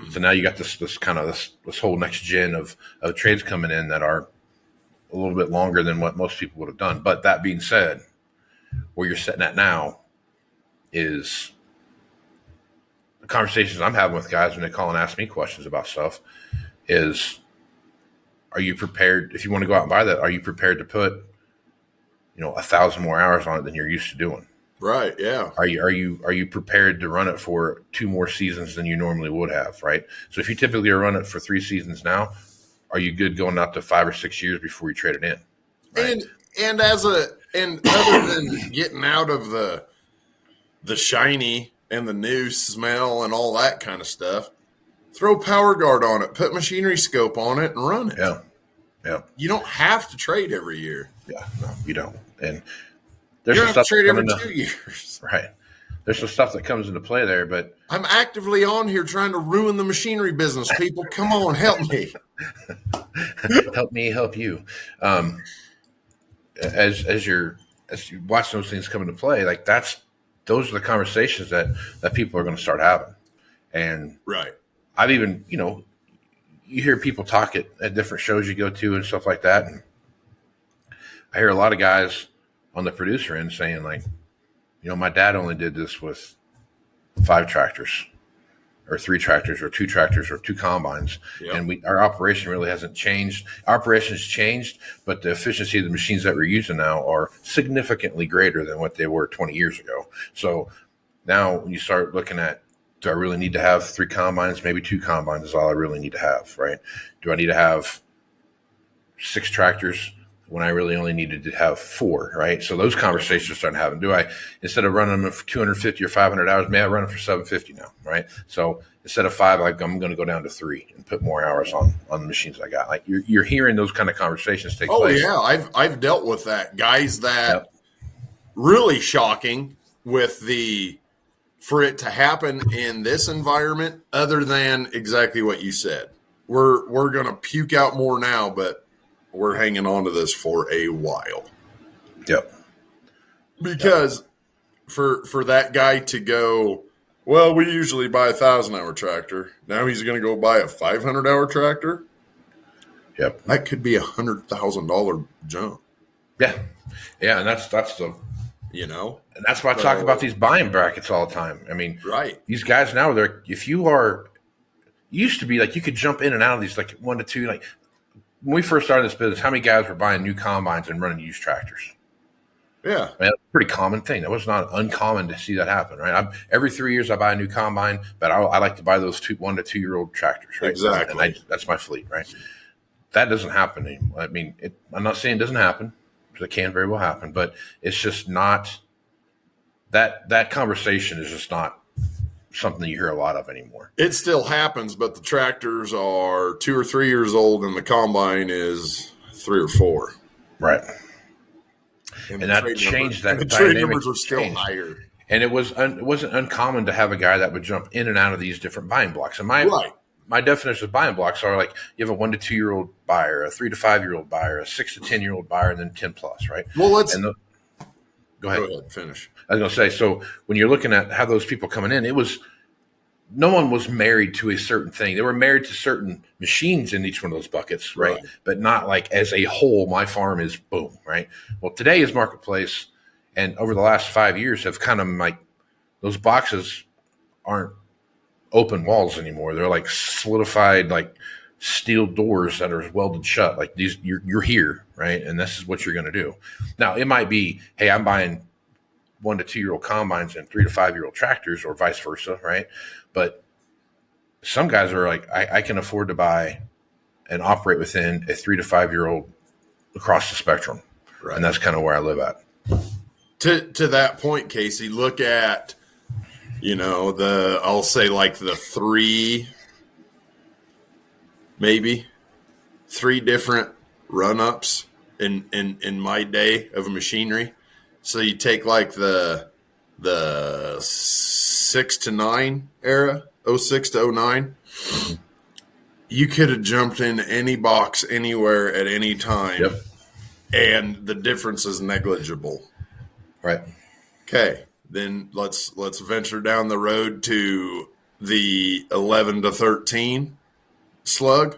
So now you got this kind of this whole next gen of trades coming in that are a little bit longer than what most people would have done. But that being said, where you're sitting at now is the conversations I'm having with guys when they call and ask me questions about stuff is, are you prepared? If you want to go out and buy that, are you prepared to put, 1,000 more hours on it than you're used to doing? Right. Yeah. Are you prepared to run it for 2 more seasons than you normally would have? Right. So if you typically run it for 3 seasons now, are you good going out to 5 or 6 years before you trade it in? Right? And other than getting out of the shiny and the new smell and all that kind of stuff, throw Power Guard on it, put machinery scope on it, and run it. Yeah. Yeah. You don't have to trade every year. Yeah. No, you don't. And you there's don't have to trade every 2 years. Right. There's some stuff that comes into play there, but I'm actively on here trying to ruin the machinery business. People, come on, help me. Help me help you. As you watch those things come into play, like those are the conversations that people are going to start having. And right. I've even, you hear people talk at different shows you go to and stuff like that. And I hear a lot of guys on the producer end saying, like, my dad only did this with 5 tractors or 3 tractors or 2 tractors or 2 combines. Yep. And our operation really hasn't changed. Our operation's changed, but the efficiency of the machines that we're using now are significantly greater than what they were 20 years ago. So now when you start looking at, do I really need to have 3 combines? Maybe 2 combines is all I really need to have, right? Do I need to have 6 tractors when I really only needed to have 4, right? So those conversations are starting to happen. Do I, instead of running them for 250 or 500 hours, may I run them for 750 now, right? So instead of 5, I'm going to go down to 3 and put more hours on the machines I got. Like you're hearing those kind of conversations take place. Oh yeah, I've dealt with that. Guys that really shocking with for it to happen in this environment, other than exactly what you said. We're going to puke out more now, but we're hanging on to this for a while. Yep. Because for that guy to go, well, we usually buy a 1,000-hour tractor. Now he's going to go buy a 500-hour tractor. Yep. That could be $100,000 jump. Yeah. Yeah. And that's the, and that's why I talk about these buying brackets all the time. I mean, right. These guys now, if you used to be like, you could jump in and out of these, like 1 to 2, like, when we first started this business, how many guys were buying new combines and running used tractors? Yeah. I mean, that's a pretty common thing. That was not uncommon to see that happen, right? Every 3 years I buy a new combine, but I like to buy those 1 to 2 year old tractors, right? Exactly. And that's my fleet, right? That doesn't happen anymore. I mean, I'm not saying it doesn't happen, because it can very well happen, but it's just not that conversation is just not something you hear a lot of anymore. It still happens, but the tractors are 2 or 3 years old and the combine is 3 or 4. Right. And that changed that. The trade numbers are still higher. And it wasn't uncommon to have a guy that would jump in and out of these different buying blocks. And my definition of buying blocks are like, you have a 1 to 2 year old buyer, a 3 to 5 year old buyer, a 6 to 10 year old buyer, and then 10 plus, right? Well, go ahead. Finish. I was going to say, so when you're looking at how those people coming in, no one was married to a certain thing. They were married to certain machines in each one of those buckets, right? But not like as a whole, my farm is boom, right? Well, today's marketplace and over the last 5 years have kind of like those boxes aren't open walls anymore. They're like solidified, like steel doors that are welded shut. Like these, you're here, right? And this is what you're going to do. Now it might be, hey, I'm buying 1 to 2 year old combines and 3 to 5 year old tractors, or vice versa, right? But some guys are like, I can afford to buy and operate within a 3 to 5 year old across the spectrum, Right. and that's kind of where I live at. To that point, Casey, look at, I'll say like the three different run-ups in my day of machinery. So you take like the 6 to 9 era, 06 to 09. You could have jumped in any box anywhere at any time. Yep. And the difference is negligible. Right. Okay, then let's venture down the road to the 11 to 13 slug.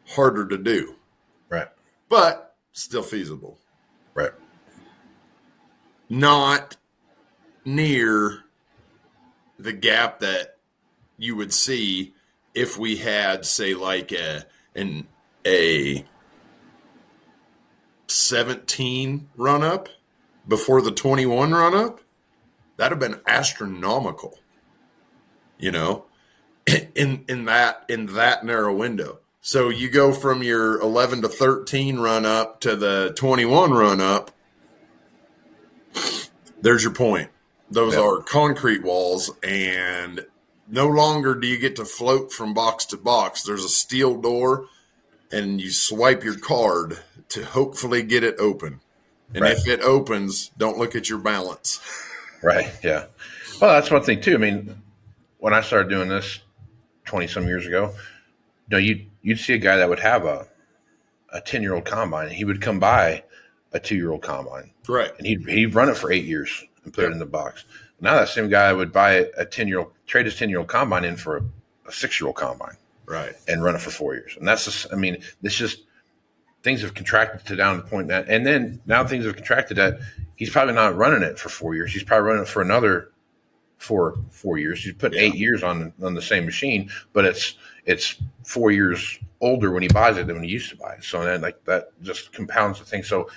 Harder to do, Right. but still feasible. Right. Not near the gap that you would see if we had, say, like a 17 run up before the 21 run up. That'd have been astronomical, in that narrow window. So you go from your 11 to 13 run up to the 21 run up. There's your point. Those are concrete walls, and no longer do you get to float from box to box. There's a steel door, and you swipe your card to hopefully get it open. And Right. if it opens, don't look at your balance. Right. Yeah. Well, that's one thing too. I mean, when I started doing this 20 some years ago, you'd see a guy that would have a 10-year-old combine. He would come buy a 2-year-old combine. Right. And he'd run it for 8 years and put it in the box. Now that same guy would buy trade his 10-year-old combine in for a 6-year-old combine. Right. And run it for 4 years. And that's just, it's just, things have contracted to down to the point that, and then now things have contracted that he's probably not running it for 4 years. He's probably running it for another 4 years. He's put 8 years on the same machine, but it's 4 years older when he buys it than when he used to buy it. So then like that just compounds the thing. So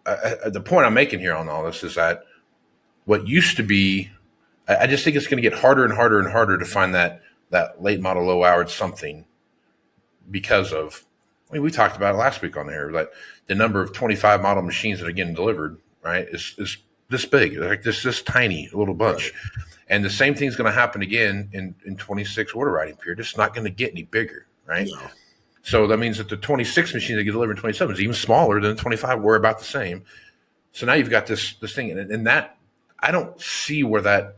the point I'm making here on all this is that what used to be, I just think it's going to get harder and harder and harder to find that late model, low hour something, because of, we talked about it last week on there, that the number of 25 model machines that are getting delivered, right, is this big, like this tiny little bunch. Right. And the same thing's going to happen again in 26 order writing period. It's not going to get any bigger, right? No. So that means that the 26 machines that get delivered in 27 is even smaller than the 25. We're about the same. So now you've got this thing, and that I don't see where that,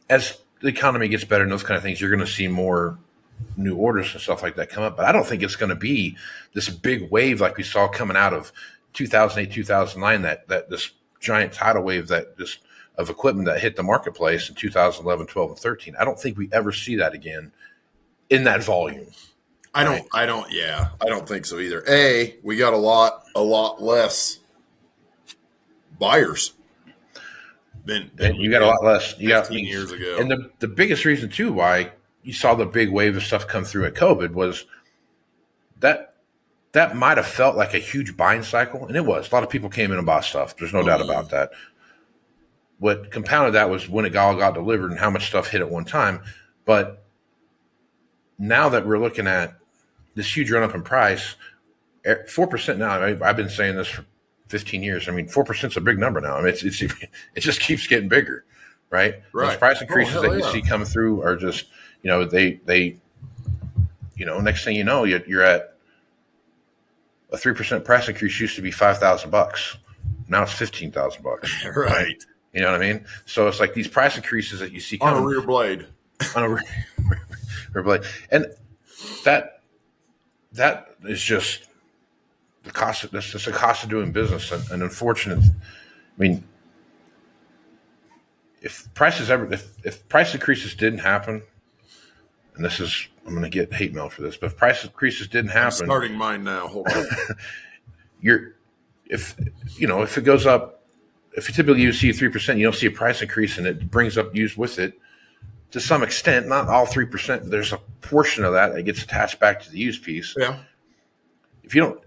as the economy gets better and those kind of things, you're going to see more new orders and stuff like that come up. But I don't think it's going to be this big wave like we saw coming out of 2008, 2009, that this giant tidal wave of equipment that hit the marketplace in 2011, 12, and 13. I don't think we ever see that again in that volume. I don't think so either. We got a lot less buyers than you got a lot less. You got 15 years ago. And the biggest reason too why you saw the big wave of stuff come through at COVID was that might have felt like a huge buying cycle, and it was. A lot of people came in and bought stuff. There's no doubt about that. What compounded that was when it all got delivered and how much stuff hit at one time. But now that we're looking at this huge run up in price, 4% now. I've been saying this for 15 years. 4% is a big number now. it just keeps getting bigger, right? Those price increases that you see coming through are just, they next thing you know, you're at a 3% price increase used to be $5,000. Now it's $15,000. Right. You know what I mean? So it's like these price increases that you see coming on a rear blade. On a rear blade. And that is just the cost. That's just the cost of doing business. And unfortunate. If price increases didn't happen, and I'm going to get hate mail for this, but if price increases didn't happen, I'm starting mine now. Hold on. If it goes up, if you typically you see 3%, you don't see a price increase, and it brings up used with it to some extent, not all 3%. There's a portion of that gets attached back to the used piece. Yeah. If you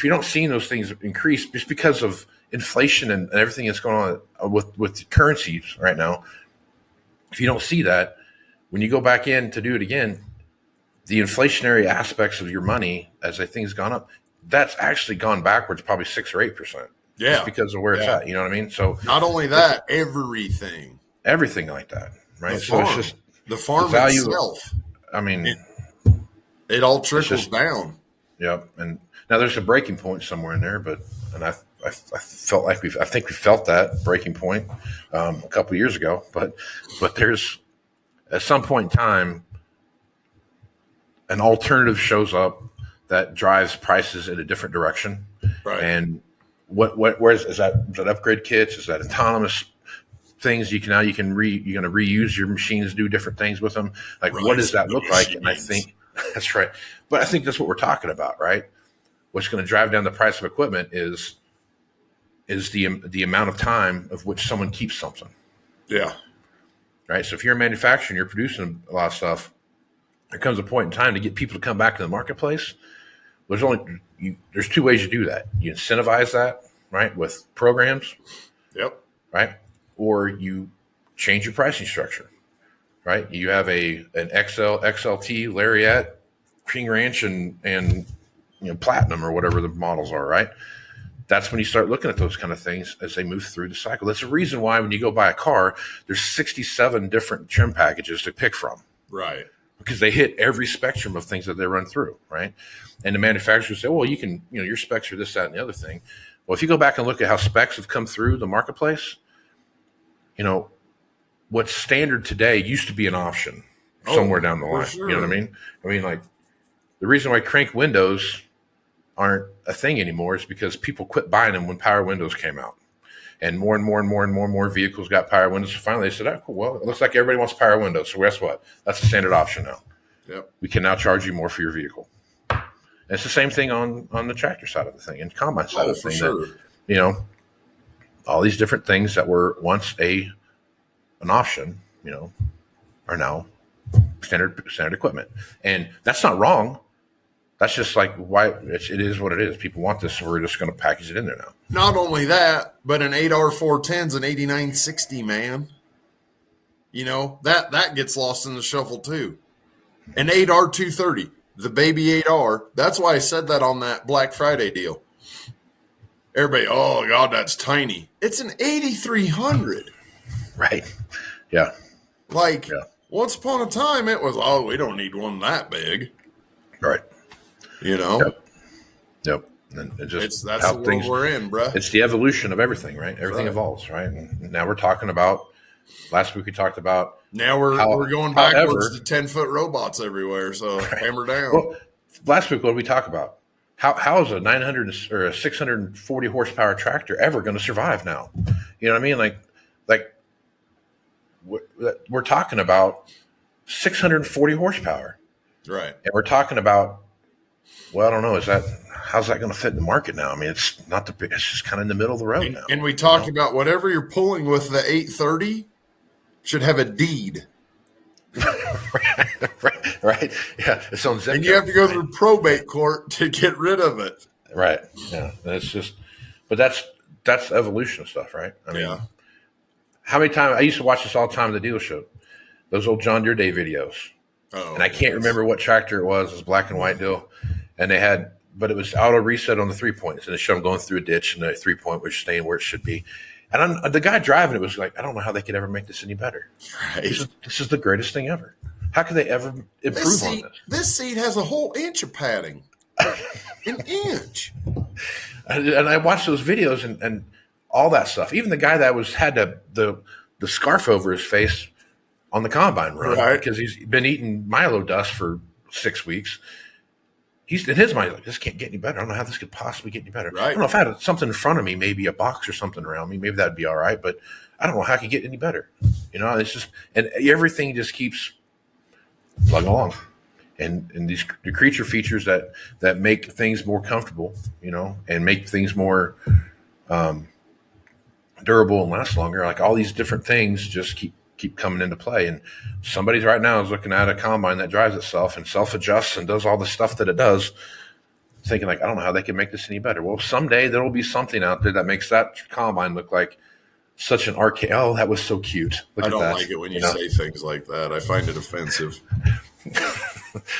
don't see those things increase just because of inflation and everything that's going on with currencies right now, if you don't see that, when you go back in to do it again, the inflationary aspects of your money as I think has gone up, that's actually gone backwards probably 6 or 8%. Yeah. Just because of where it's at. You know what I mean? So not only that, everything like that. Right. So it's just the farm value itself. I mean, it all trickles down. Yep. And now there's a breaking point somewhere in there, I felt like I think we felt that breaking point a couple of years ago, but there's at some point in time, an alternative shows up that drives prices in a different direction. Right. And is that upgrade kits? Is that autonomous things you're going to reuse your machines, do different things with them? Like, right. What does that look like? And I think that's right. But I think that's what we're talking about, right? What's going to drive down the price of equipment is the amount of time of which someone keeps something. Yeah. Right. So if you're a manufacturer and you're producing a lot of stuff, there comes a point in time to get people to come back to the marketplace. There's 2 ways you do that. You incentivize that, right, with programs. Yep. Right. Or you change your pricing structure, right? You have an XLT, Lariat, King Ranch, and Platinum or whatever the models are, right? That's when you start looking at those kind of things as they move through the cycle. That's the reason why when you go buy a car, there's 67 different trim packages to pick from. Right. Because they hit every spectrum of things that they run through, right? And the manufacturers say, well, you can, your specs are this, that, and the other thing. Well, if you go back and look at how specs have come through the marketplace, what's standard today used to be an option somewhere down the line. Sure. You know what I mean? I mean, like, the reason why crank windows aren't a thing anymore is because people quit buying them when power windows came out. And more vehicles got power windows. So finally they said, oh, cool. Well, it looks like everybody wants power windows. So guess what? That's a standard option now. Yep. We can now charge you more for your vehicle. And it's the same thing on the tractor side of the thing and combine side of the thing. Sure. That, all these different things that were once an option, are now standard equipment. And that's not wrong. That's just like why it is what it is. People want this, so we're just going to package it in there now. Not only that, but an 8R410's an 8960, man. That gets lost in the shuffle too. An 8R230, the baby 8R. That's why I said that on that Black Friday deal. Everybody, oh God, that's tiny. It's an 8300. Right. Yeah. Once upon a time, it was, we don't need one that big. Right. Yep. And that's the world we're in, bro. It's the evolution of everything, right? Everything evolves, right? And now we're talking about. Last week we talked about. Now we're going backwards to 10-foot robots everywhere. So hammer down. Well, last week what did we talk about? How is a 900 or a 640 horsepower tractor ever going to survive now? You know what I mean? Like we're talking about 640 horsepower, right? And we're talking about. Well, I don't know. How's that going to fit in the market now? I mean, it's not it's just kind of in the middle of the road now. And we talked about whatever you're pulling with the 830 should have a deed. right. Yeah. It's on zip. And you have to go through probate court to get rid of it. Right. Yeah. But that's evolution stuff, right? I mean, how many times I used to watch this all the time at the dealership, those old John Deere Day videos. And I can't remember what tractor it was. It was a black and white deal. And but it was auto reset on the 3-points. And it showed them going through a ditch and the 3-point was staying where it should be. And the guy driving it was like, I don't know how they could ever make this any better. Right. This is the greatest thing ever. How could they ever improve on this? This seat has a whole inch of padding. An inch. And I watched those videos and all that stuff. Even the guy that had the scarf over his face on the combine run because he's been eating Milo dust for 6 weeks. He's in his mind like, this can't get any better. I don't know how this could possibly get any better. Right. I don't know if I had something in front of me, maybe a box or something around me, maybe that'd be all right. But I don't know how it could get any better. It's just and everything just keeps plugging along, and the creature features that make things more comfortable, and make things more durable and last longer. Like all these different things just keep keep coming into play. And somebody's right now is looking at a combine that drives itself and self-adjusts and does all the stuff that it does, thinking like, I don't know how they can make this any better. Well, someday there will be something out there that makes that combine look like such an arcade. Oh, that was so cute. Look I at don't that. like it when you say things like that. I find it offensive.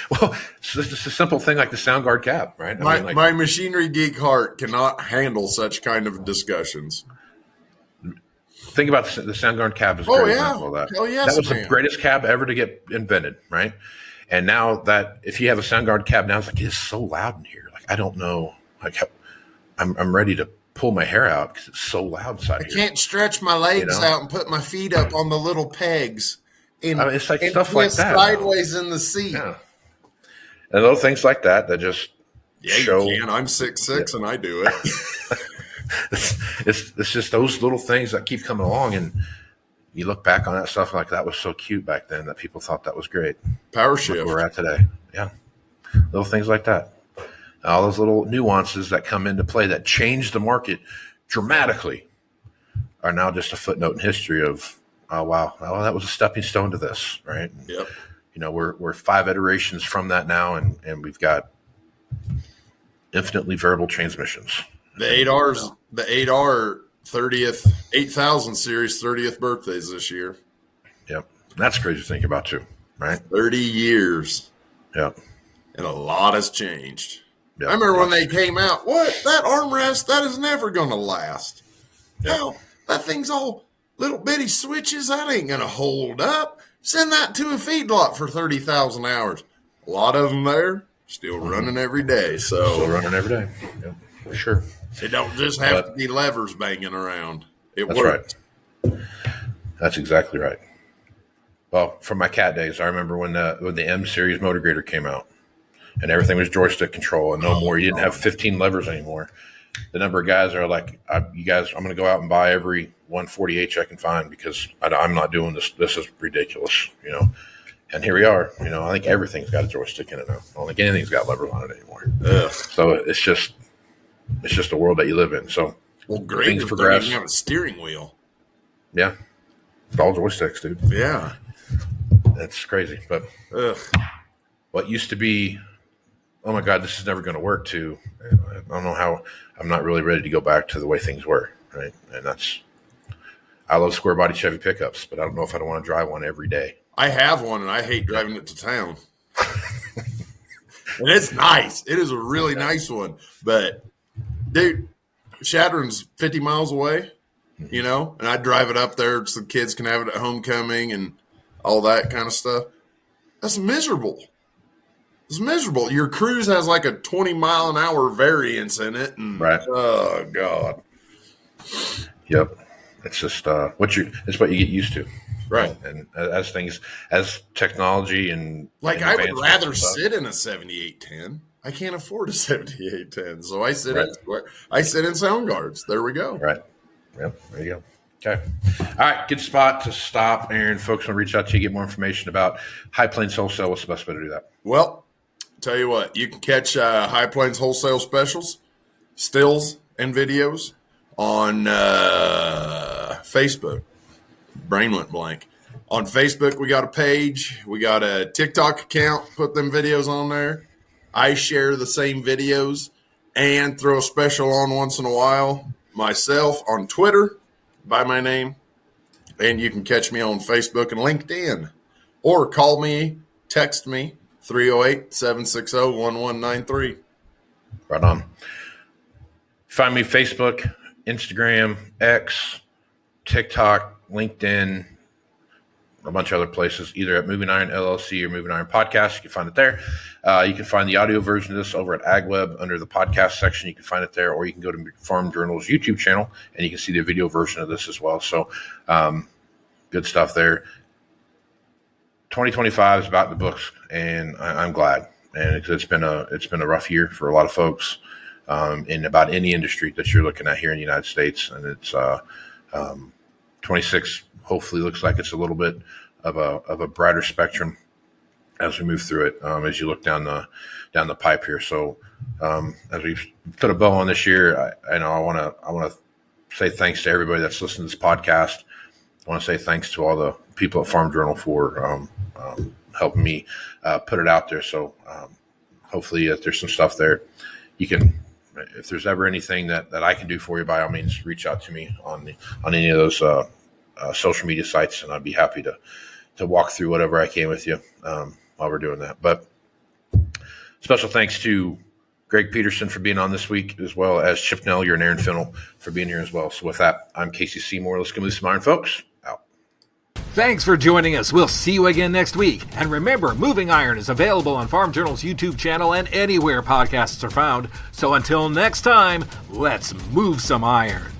Well, it's just a simple thing like the SoundGuard cab, right? My machinery geek heart cannot handle such kind of discussions. Think about the SoundGuard cab is a Oh, great yeah. example of that. Hell yes, that was man. the greatest cab ever to get invented, right? And now that if you have a SoundGuard cab now, it's like it's so loud in here. Like I don't know, like I'm ready to pull my hair out because it's so loud inside I here. can't stretch my legs You know? out and put my feet up on the little pegs. And, I mean, it's like and stuff like twist that. sideways in the seat. Yeah, and little things like that just Yeah, show. you can. I'm 6'6" and I do it. it's just those little things that keep coming along, and you look back on that stuff like that was so cute back then that people thought that was great. Power Look shift. where we're at today. Yeah, little things like that. All those little nuances that come into play that change the market dramatically are now just a footnote in history of, oh, wow, well, that was a stepping stone to this, right? Yep. You know, we're 5 iterations from that now, and we've got infinitely variable transmissions. The 8R 30th, 8000 series 30th birthdays this year. Yep. That's crazy to think about too, right? 30 years. Yep. And a lot has changed. Yep. I remember when they came out, what? That armrest, that is never going to last. Hell, that thing's all little bitty switches. That ain't going to hold up. Send that to a feedlot for 30,000 hours. A lot of them there, still running every day. Still So running every day. Yep. For sure. it don't just have to be levers banging around. It That's works. right. That's exactly right. Well, from my cat days, I remember when the M series motor grader came out, and everything was joystick control, and no more. You didn't have 15 levers anymore. The number of guys are like, you guys, I'm going to go out and buy every 140H I can find because I'm not doing this. This is ridiculous, you know. And here we are. You know, I think everything's got a joystick in it now. I don't think anything's got levers on it anymore. Ugh. So it's just the world that you live in. So Well, things Grangers don't progress. even have a steering wheel. Yeah, it's all joysticks, dude. Yeah. That's crazy. But Ugh. what used to be, oh my God, this is never going to work, to, I don't know how, I'm not really ready to go back to the way things were, right? And I love square body Chevy pickups, but I don't know if I don't want to drive one every day. I have one, and I hate driving it to town. And it's nice. It is a really nice one. But, dude, Shadron's 50 miles away, you know, and I drive it up there so the kids can have it at homecoming and all that kind of stuff. That's miserable. It's miserable. Your Cruise has like a 20-mile-an-hour variance in it. And, Right. Oh, God. Yep. It's just it's what you get used to. Right. And as technology and Like, and I would advancements rather and stuff- sit in a 7810. I can't afford a 7810. So I sit Right. in sound guards. There we go. Right. Yep. There you go. Okay. All right. Good spot to stop. Aaron, folks want to reach out to you, get more information about High Plains Wholesale. What's the best way to do that? Well, tell you what, you can catch High Plains Wholesale specials, stills, and videos on Facebook. Brain went blank. On Facebook, we got a page. We got a TikTok account. Put them videos on there. I share the same videos and throw a special on once in a while myself on Twitter by my name. And you can catch me on Facebook and LinkedIn. Or call me, text me, 308-760-1193. Right on. Find me Facebook, Instagram, X, TikTok, LinkedIn, a bunch of other places, either at Moving Iron LLC or Moving Iron Podcast. You can find it there. You can find the audio version of this over at AgWeb under the podcast section. You can find it there, or you can go to Farm Journal's YouTube channel and you can see the video version of this as well. So good stuff there. 2025 is about the books, and I'm glad. And it's been a rough year for a lot of folks in about any industry that you're looking at here in the United States. And it's 26 hopefully looks like it's a little bit of a brighter spectrum as we move through it, as you look down the pipe here. So as we put a bow on this year, I want to say thanks to everybody that's listening to this podcast. I want to say thanks to all the people at Farm Journal for helping me put it out there. So hopefully there's some stuff there. You can, if there's ever anything that I can do for you, by all means, reach out to me on any of those social media sites, and I'd be happy to walk through whatever I can with you while we're doing that. But special thanks to Greg Peterson for being on this week, as well as Chip Nellier and Aaron Finnell for being here as well. So with that, I'm Casey Seymour. Let's go move some iron, folks. Out. Thanks for joining us. We'll see you again next week. And remember, Moving Iron is available on Farm Journal's YouTube channel and anywhere podcasts are found. So until next time, let's move some iron.